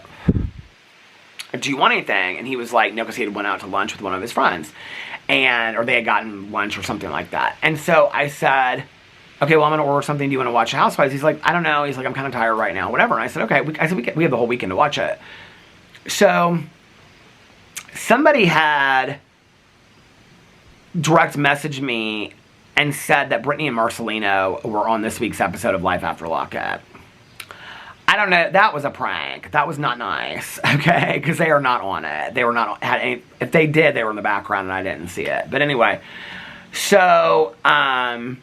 Do you want anything? And he was like, no, because he had went out to lunch with one of his friends. Or they had gotten lunch or something like that. And so I said, okay, well, I'm going to order something. Do you want to watch The Housewives? He's like, I don't know. He's like, I'm kind of tired right now, whatever. And I said, okay. We have the whole weekend to watch it. So somebody had direct messaged me and said that Brittany and Marcelino were on this week's episode of Life After Lockup. I don't know. That was a prank. That was not nice, okay? Because they are not on it. They were not had any. If they did, they were in the background and I didn't see it. But anyway, so I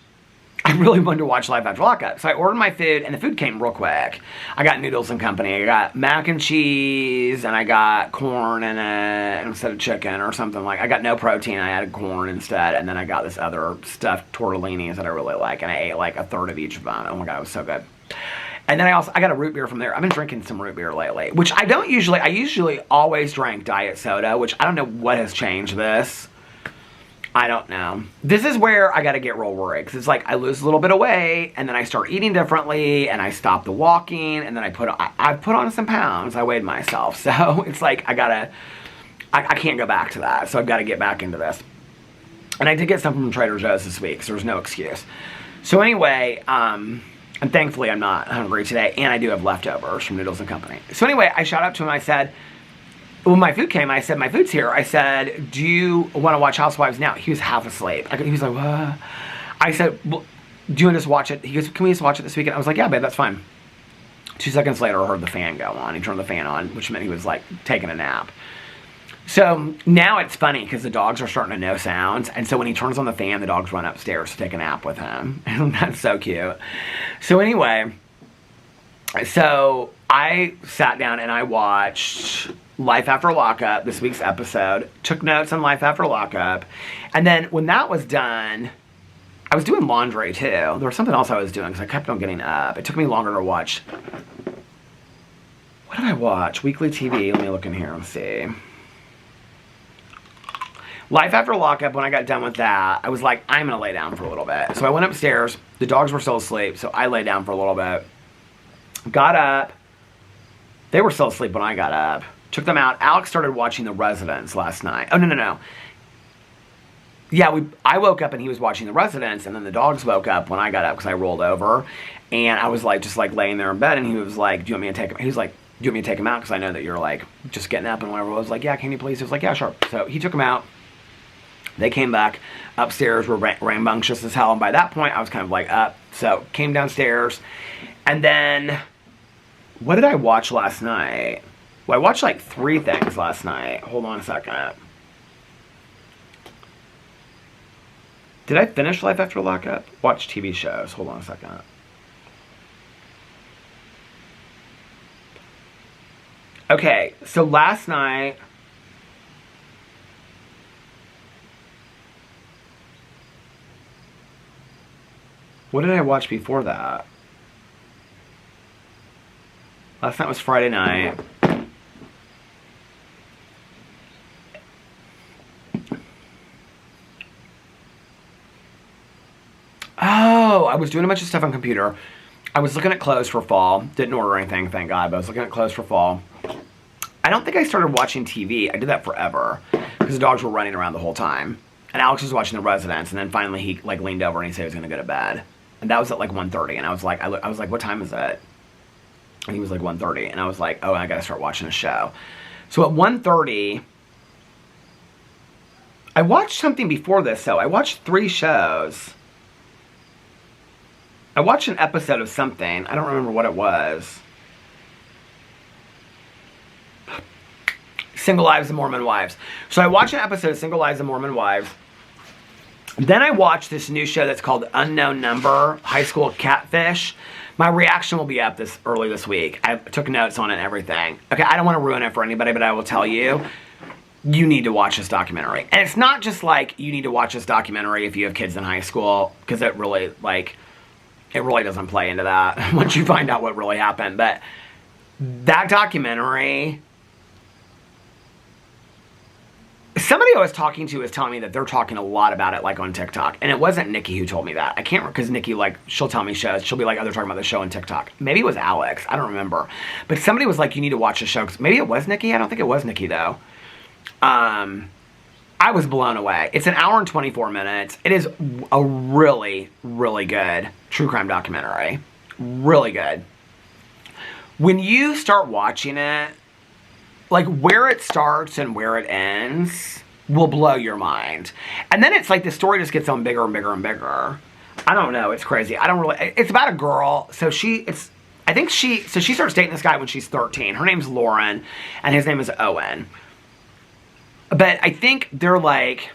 really wanted to watch Life After Lockup. So I ordered my food, and the food came real quick. I got Noodles and Company. I got mac and cheese, and I got corn in it instead of chicken or something like. I got no protein. I added corn instead, and then I got this other stuffed tortellinis that I really like, and I ate like a third of each of them. Oh my god, it was so good. And then I got a root beer from there. I've been drinking some root beer lately, which I usually always drank diet soda, which I don't know what has changed this. I don't know. This is where I got to get real worried, because it's like I lose a little bit of weight, and then I start eating differently, and I stop the walking, and then I put on some pounds. I weighed myself. So it's like I can't go back to that. So I've got to get back into this. And I did get some from Trader Joe's this week, so there's no excuse. So anyway, and thankfully I'm not hungry today, and I do have leftovers from Noodles and Company. So anyway, I shot up to him, I said, when my food came, I said, my food's here. I said, do you want to watch Housewives now? He was half asleep. He was like, what? I said, well, do you want to just watch it? He goes, can we just watch it this weekend? I was like, yeah, babe, that's fine. 2 seconds later, I heard the fan go on. He turned the fan on, which meant he was like taking a nap. So now it's funny because the dogs are starting to know sounds. And so when he turns on the fan, the dogs run upstairs to take a nap with him. And that's so cute. So anyway, so I sat down and I watched Life After Lockup, this week's episode. Took notes on Life After Lockup. And then when that was done, I was doing laundry too. There was something else I was doing because I kept on getting up. It took me longer to watch. What did I watch? Weekly TV. Let me look in here and see. Life After Lockup, when I got done with that, I was like, I'm going to lay down for a little bit. So I went upstairs. The dogs were still asleep, so I lay down for a little bit. Got up. They were still asleep when I got up. Took them out. Alex started watching The Residence last night. Oh, no. Yeah, I woke up and he was watching The Residence, and then the dogs woke up when I got up because I rolled over. And I was like, just like laying there in bed, and he was like, do you want me to take him? He was like, do you want me to take him out? Because I know that you're like just getting up and whatever. I was like, yeah, can you please? He was like, yeah, sure. So he took him out. They came back upstairs, were rambunctious as hell, and by that point, I was kind of like up. So, came downstairs, and then, what did I watch last night? Well, I watched like 3 things last night. Hold on a second. Did I finish Life After Lockup? Watch TV shows. Hold on a second. Okay, so last night, what did I watch before that? Last night was Friday night. Oh, I was doing a bunch of stuff on computer. I was looking at clothes for fall. Didn't order anything, thank God, but I was looking at clothes for fall. I don't think I started watching TV. I did that forever because the dogs were running around the whole time. And Alex was watching The Residence, and then finally he like leaned over and he said he was going to go to bed. And that was at like 1:30, and I was like, what time is it? And he was like 1:30, and I was like, oh, I got to start watching a show. So at 1:30, I watched something before this, though. I watched 3 shows. I watched an episode of something. I don't remember what it was. Single Lives of Mormon Wives. So I watched an episode of Single Lives of Mormon Wives. Then I watched this new show that's called Unknown Number, High School Catfish. My reaction will be up early this week. I took notes on it and everything. Okay, I don't want to ruin it for anybody, but I will tell you, you need to watch this documentary. And it's not just like you need to watch this documentary if you have kids in high school, because it really doesn't play into that once you find out what really happened. But that documentary, somebody I was talking to was telling me that they're talking a lot about it, like, on TikTok. And it wasn't Nikki who told me that. I can't remember, because Nikki, like, she'll tell me shows. She'll be like, oh, they're talking about the show on TikTok. Maybe it was Alex. I don't remember. But somebody was like, you need to watch the show. Maybe it was Nikki. I don't think it was Nikki, though. I was blown away. It's an hour and 24 minutes. It is a really, really good true crime documentary. Really good. When you start watching it, like, where it starts and where it ends will blow your mind. And then it's like the story just gets on bigger and bigger and bigger. I don't know. It's crazy. It's about a girl. So she starts dating this guy when she's 13. Her name's Lauren, and his name is Owen. But I think they're like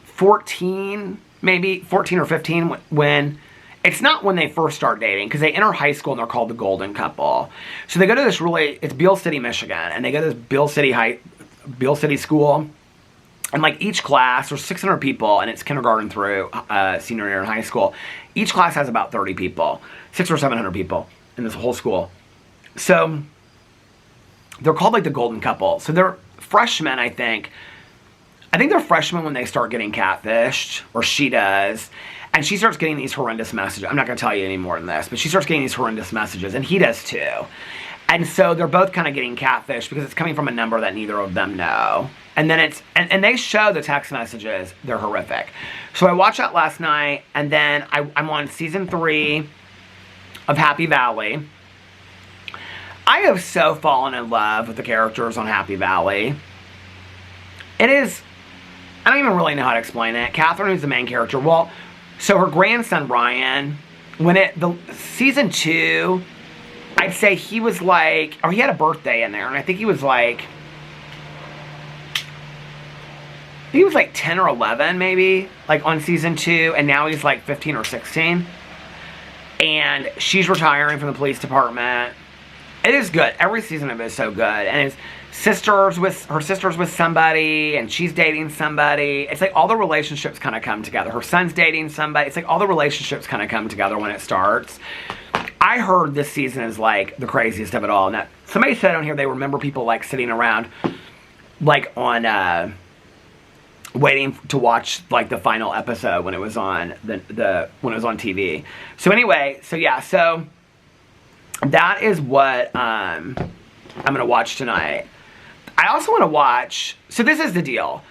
14, maybe 14 or 15 when it's not when they first start dating, because they enter high school and they're called the Golden Couple. So they go to this it's Beale City, Michigan, and they go to this Beale City school. And like each class, there's 600 people, and it's kindergarten through senior year in high school. Each class has about 30 people, 600 or 700 people in this whole school. So they're called like the Golden Couple. So they're freshmen, I think. I think they're freshmen when they start getting catfished, or she does. And she starts getting these horrendous messages. I'm not going to tell you any more than this, but she starts getting these horrendous messages, and he does too. And so they're both kind of getting catfished because it's coming from a number that neither of them know. And then and they show the text messages. They're horrific. So I watched that last night, and then I'm on season 3 of Happy Valley. I have so fallen in love with the characters on Happy Valley. It is, I don't even really know how to explain it. Catherine, who's the main character, well, so her grandson Ryan, season 2, I'd say he was like, or he had a birthday in there, and I think he was like 10 or 11 maybe, like on season 2, and now he's like 15 or 16. And she's retiring from the police department. It is good. Every season of it is so good. And her sister's with somebody, and she's dating somebody. It's like all the relationships kind of come together. Her son's dating somebody. It's like all the relationships kind of come together when it starts. I heard this season is like the craziest of it all. Now, somebody said on here they remember people like sitting around, like on waiting to watch like the final episode when it was on when it was on TV. So anyway, so that is what I'm going to watch tonight. I also want to watch, so this is the deal.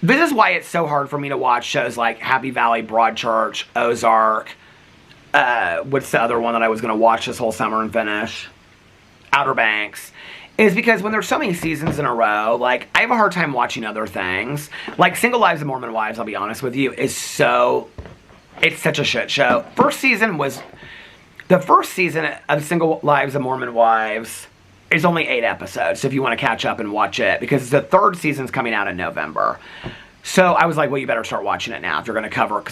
This is why it's so hard for me to watch shows like Happy Valley, Broadchurch, Ozark, what's the other one that I was going to watch this whole summer and finish? Outer Banks. Is because when there's so many seasons in a row, like, I have a hard time watching other things. Like, Single Lives of Mormon Wives, I'll be honest with you, it's such a shit show. The first season of Single Lives of Mormon Wives is only 8 episodes, so if you want to catch up and watch it, because the 3rd season's coming out in November. So I was like, well, you better start watching it now if you're going to cover it,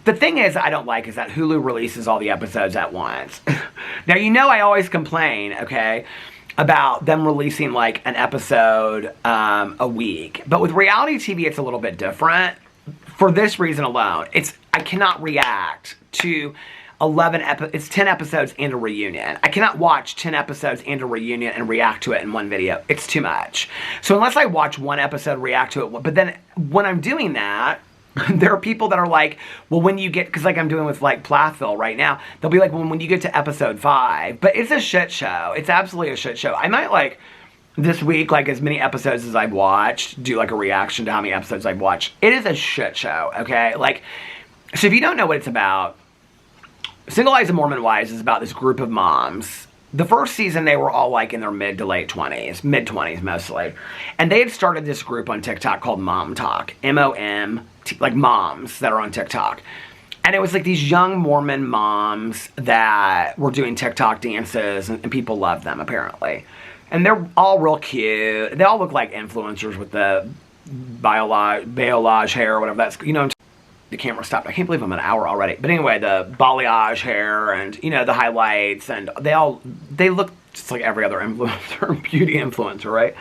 the thing is I don't like is that Hulu releases all the episodes at once. Now, I always complain, okay, about them releasing like an episode a week. But with reality TV, it's a little bit different. For this reason alone, I cannot react to 10 episodes and a reunion. I cannot watch 10 episodes and a reunion and react to it in one video. It's too much. So unless I watch one episode, react to it, but then when I'm doing that, there are people that are like, well, when you get, because like I'm doing with like Plathville right now, they'll be like, well, when you get to episode 5, but it's a shit show. It's absolutely a shit show. I might like this week, like as many episodes as I've watched, do like a reaction to how many episodes I've watched. It is a shit show, okay? Like, so if you don't know what it's about, Single Lives of Mormon Wives is about this group of moms the first season, they were all like in their mid to late 20s, mid 20s mostly. And they had started this group on TikTok called Mom Talk, M-O-M, like moms that are on TikTok. And it was like these young Mormon moms that were doing TikTok dances, and people loved them apparently. And they're all real cute. They all look like influencers with the balayage hair or whatever that's, you know, the camera stopped. I can't believe I'm an hour already. But anyway, the balayage hair and, you know, the highlights, and they look just like every other influencer, beauty influencer, right?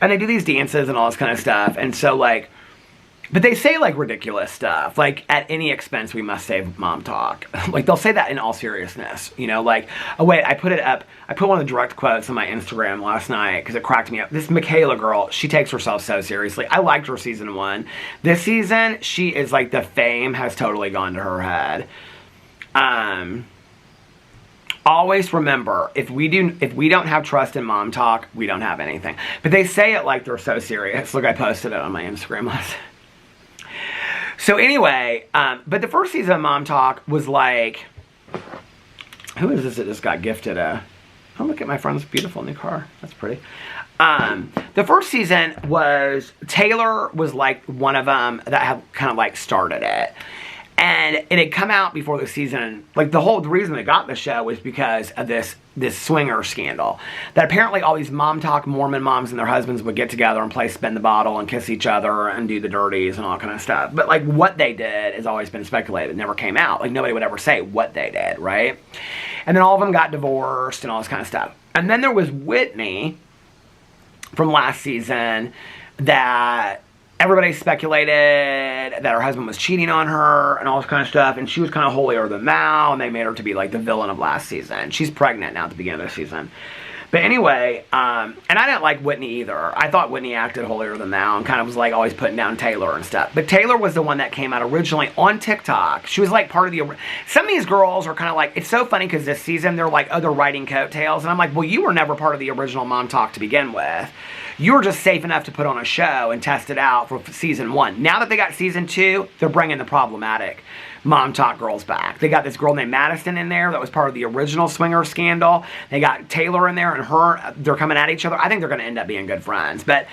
And they do these dances and all this kind of stuff. And so, like, but they say, like, ridiculous stuff. Like, at any expense, we must save Mom Talk. Like, they'll say that in all seriousness. You know, like, oh, wait, I put it up. I put one of the direct quotes on my Instagram last night because it cracked me up. This Michaela girl, she takes herself so seriously. I liked her season 1. This season, she is, like, the fame has totally gone to her head. Always remember, if we don't have trust in Mom Talk, we don't have anything. But they say it like they're so serious. Look, I posted it on my Instagram last night. So anyway, but the first season of Mom Talk was like, who is this that just got gifted a, oh, look at my friend's beautiful new car. That's pretty. The first season was, Taylor was like one of them that had kind of like started it. And it had come out before the season, like the reason they got the show was because of this swinger scandal. That apparently all these Mom Talk Mormon moms and their husbands would get together and play spin the bottle and kiss each other and do the dirties and all kind of stuff. But like what they did has always been speculated. It never came out. Like nobody would ever say what they did, right? And then all of them got divorced and all this kind of stuff. And then there was Whitney from last season that everybody speculated that her husband was cheating on her and all this kind of stuff, and she was kind of holier than thou, and they made her to be like the villain of last season. She's pregnant now at the beginning of the season. But anyway, and I didn't like Whitney either. I thought Whitney acted holier than thou and kind of was like always putting down Taylor and stuff. But Taylor was the one that came out originally on TikTok. She was like part of the, some of these girls are kind of like, it's so funny because this season they're like, oh, they're riding coattails. And I'm like, well, you were never part of the original Mom Talk to begin with. You were just safe enough to put on a show and test it out for season 1. Now that they got season 2, they're bringing the problematic Mom Talk girls back. They got this girl named Madison in there that was part of the original swinger scandal. They got Taylor in there and her. They're coming at each other. I think they're going to end up being good friends, but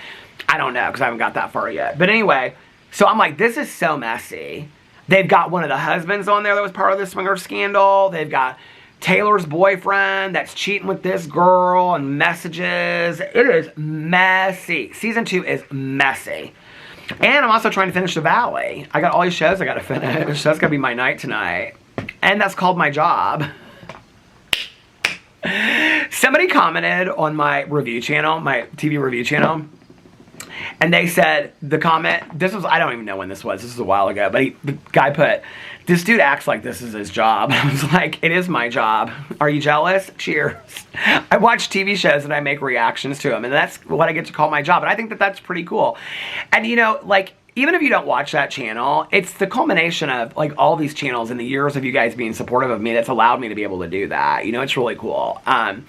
I don't know because I haven't got that far yet. But anyway, so I'm like, this is so messy. They've got one of the husbands on there that was part of the swinger scandal. They've got Taylor's boyfriend that's cheating with this girl and messages. It is messy. Season 2 is messy. And I'm also trying to finish The Valley. I got all these shows I got to finish. That's going to be my night tonight. And that's called my job. Somebody commented on my review channel, my TV review channel. And they said, the comment, this was, I don't even know when this was a while ago, but the guy put, this dude acts like this is his job. I was like, it is my job. Are you jealous? Cheers. I watch TV shows and I make reactions to them, and that's what I get to call my job. And I think that that's pretty cool. And you know, like, even if you don't watch that channel, it's the culmination of like all these channels and the years of you guys being supportive of me that's allowed me to be able to do that. You know, it's really cool. I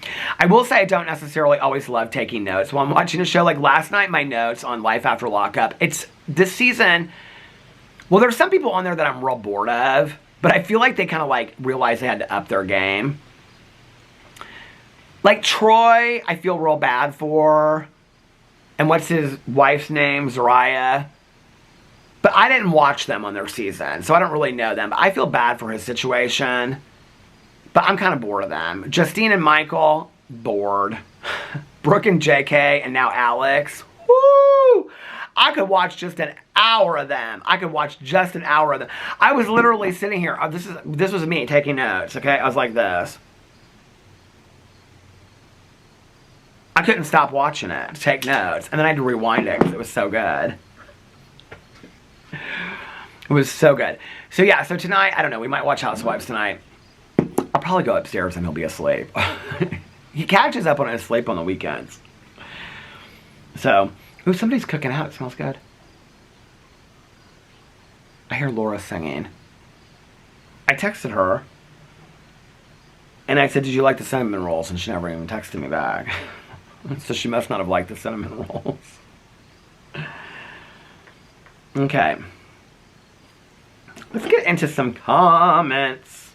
will say I don't necessarily always love taking notes while I'm watching a show. Like last night, my notes on Life After Lockup. It's this season. Well, there's some people on there that I'm real bored of, but I feel like they kind of like realized they had to up their game. Like Troy, I feel real bad for. And what's his wife's name? Zariah. But I didn't watch them on their season, so I don't really know them. But I feel bad for his situation. But I'm kind of bored of them. Justine and Michael, bored. Brooke and JK, and now Alex. Woo! I could watch just an hour of them. I could watch just an hour of them. I was literally sitting here. This was me taking notes, okay? I was like this. I couldn't stop watching it to take notes. And then I had to rewind it because it was so good. It was so good. So yeah, so tonight, I don't know, we might watch Housewives tonight. I'll probably go upstairs and he'll be asleep. He catches up on his sleep on the weekends. So, ooh, somebody's cooking out. It smells good. I hear Laura singing. I texted her. And I said, did you like the cinnamon rolls? And she never even texted me back. So she must not have liked the cinnamon rolls. Okay. Let's get into some comments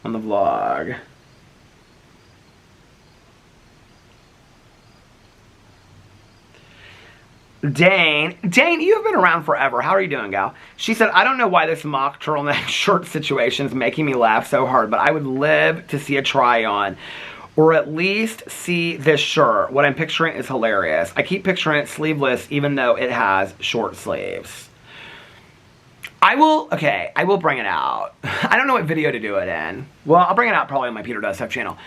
on the vlog. Dane, you've been around forever. How are you doing, gal? She said, I don't know why this mock turtleneck shirt situation is making me laugh so hard, but I would live to see a try on. Or at least see this shirt. What I'm picturing is hilarious. I keep picturing it sleeveless even though it has short sleeves. I will bring it out. I don't know what video to do it in. Well, I'll bring it out probably on my Peter Does Stuff channel.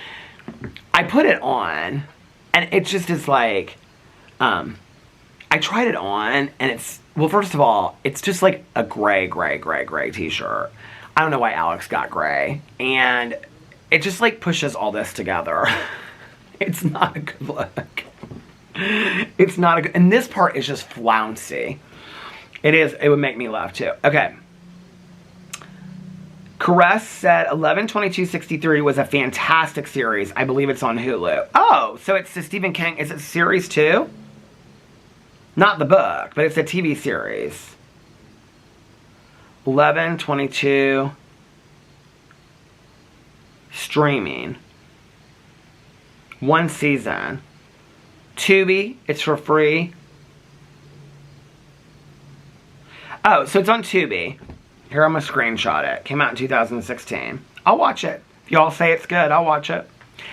I put it on, and it just is like, I tried it on, and it's, well, first of all, it's just like a gray t-shirt. I don't know why Alex got gray. And it just like pushes all this together. It's not a good look. It's not a good, and this part is just flouncy. It would make me laugh too. Okay. Caress said 11/22/63 was a fantastic series. I believe it's on Hulu. Oh, so it's the Stephen King, is it series 2? Not the book, but it's a TV series. 11/22 streaming. 1 season. Tubi, it's for free. Oh, so it's on Tubi. Here, I'm gonna screenshot it. Came out in 2016. I'll watch it. If y'all say it's good, I'll watch it.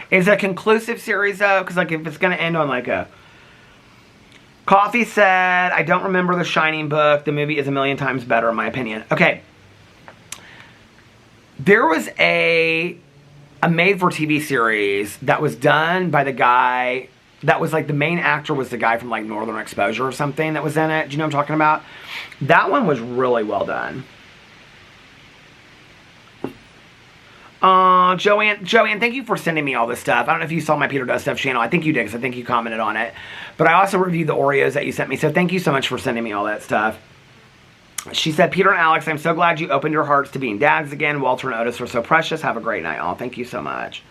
Is it a conclusive series though? Because like if it's gonna end on like a... Coffee said, I don't remember The Shining book. The movie is a million times better in my opinion. Okay. There was a made-for-TV series that was done by the guy that was like, the main actor was the guy from like Northern Exposure or something that was in it. Do you know what I'm talking about? That one was really well done. Joanne, thank you for sending me all this stuff. I don't know if you saw my Peter Does Stuff channel. I think you did, because I think you commented on it. But I also reviewed the Oreos that you sent me, so thank you so much for sending me all that stuff. She said, Peter and Alex, I'm so glad you opened your hearts to being dads again. Walter and Otis are so precious. Have a great night. Oh, thank you so much.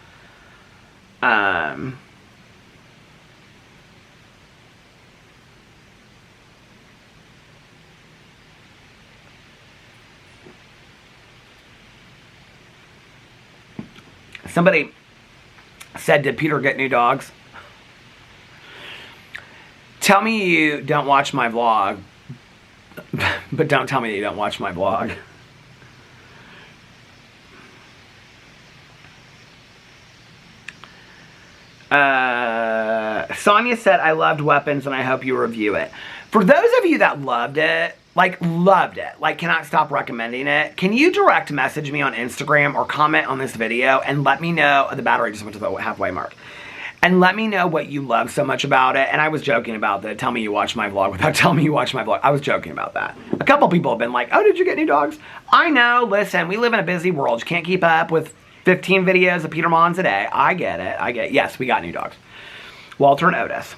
Somebody said, did Peter get new dogs? Tell me you don't watch my vlog, but don't tell me that you don't watch my vlog. Sonia said, I loved Weapons and I hope you review it. For those of you that loved it, like cannot stop recommending it, can you direct message me on Instagram or comment on this video and let me know, the battery just went to the halfway mark, and let me know what you love so much about it. And I was joking about the tell me you watch my vlog without telling me you watch my vlog. I was joking about that. A couple people have been like, oh, did you get new dogs? I know, listen, we live in a busy world. You can't keep up with 15 videos of Peter Monn a day. I get it. Yes, we got new dogs. Walter and Otis.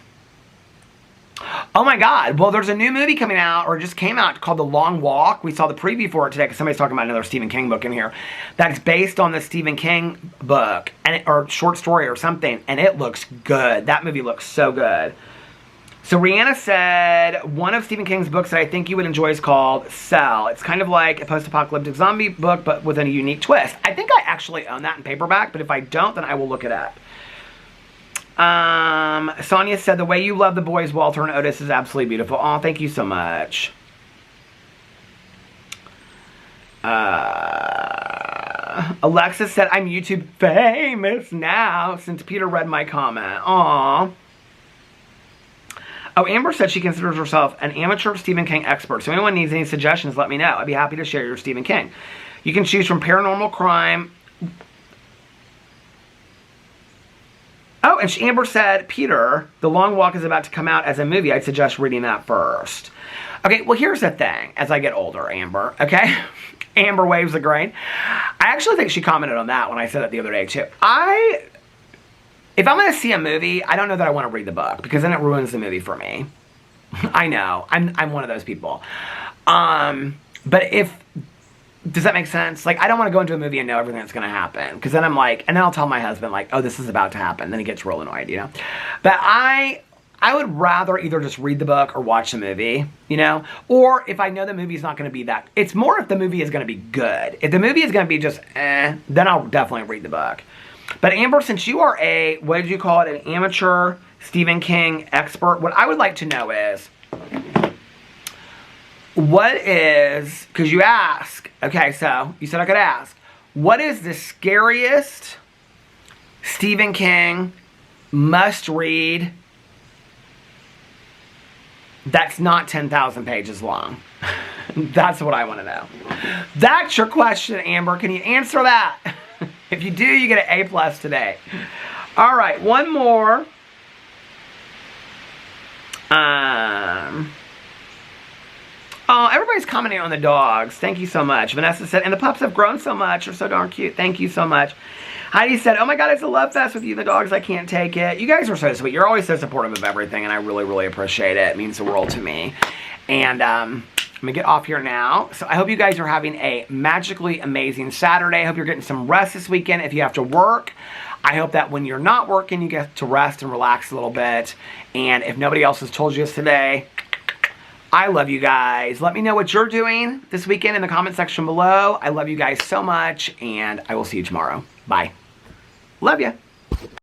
Oh my God. Well, there's a new movie coming out, or it just came out, called The Long Walk. We saw the preview for it today because somebody's talking about another Stephen King book in here. That's based on the Stephen King book, or short story or something, and it looks good. That movie looks so good. So Rihanna said, one of Stephen King's books that I think you would enjoy is called Cell. It's kind of like a post-apocalyptic zombie book, but with a unique twist. I think I actually own that in paperback, but if I don't, then I will look it up. Sonia said, the way you love the boys, Walter and Otis, is absolutely beautiful. Oh, thank you so much. Alexis said, I'm YouTube famous now since Peter read my comment. Aw. Oh, Amber said she considers herself an amateur Stephen King expert. So if anyone needs any suggestions, let me know. I'd be happy to share your Stephen King. You can choose from paranormal crime. Oh, and Amber said, Peter, The Long Walk is about to come out as a movie. I'd suggest reading that first. Okay, well, here's the thing. As I get older, Amber, okay? Amber waves the grain. I actually think she commented on that when I said it the other day, too. If I'm going to see a movie, I don't know that I want to read the book, because then it ruins the movie for me. I know. I'm one of those people. But does that make sense? Like, I don't want to go into a movie and know everything that's going to happen. Because then I'm like, and then I'll tell my husband, like, oh, this is about to happen. Then he gets real annoyed, you know? But I would rather either just read the book or watch the movie, you know? Or if I know the movie's not going to be that, it's more if the movie is going to be good. If the movie is going to be just then I'll definitely read the book. But Amber, since you are what did you call it, an amateur Stephen King expert, what I would like to know is, what is, because you ask, okay, so you said I could ask, what is the scariest Stephen King must read that's not 10,000 pages long? That's what I want to know. That's your question, Amber. Can you answer that? If you do, you get an A+ today. All right, one more. Oh, everybody's commenting on the dogs. Thank you so much. Vanessa said, and the pups have grown so much. They're so darn cute. Thank you so much. Heidi said, oh my God, it's a love fest with you, the dogs. I can't take it. You guys are so sweet. You're always so supportive of everything, and I really, really appreciate it. It means the world to me. And I'm going to get off here now. So I hope you guys are having a magically amazing Saturday. I hope you're getting some rest this weekend. If you have to work, I hope that when you're not working, you get to rest and relax a little bit. And if nobody else has told you this today, I love you guys. Let me know what you're doing this weekend in the comment section below. I love you guys so much, and I will see you tomorrow. Bye. Love ya.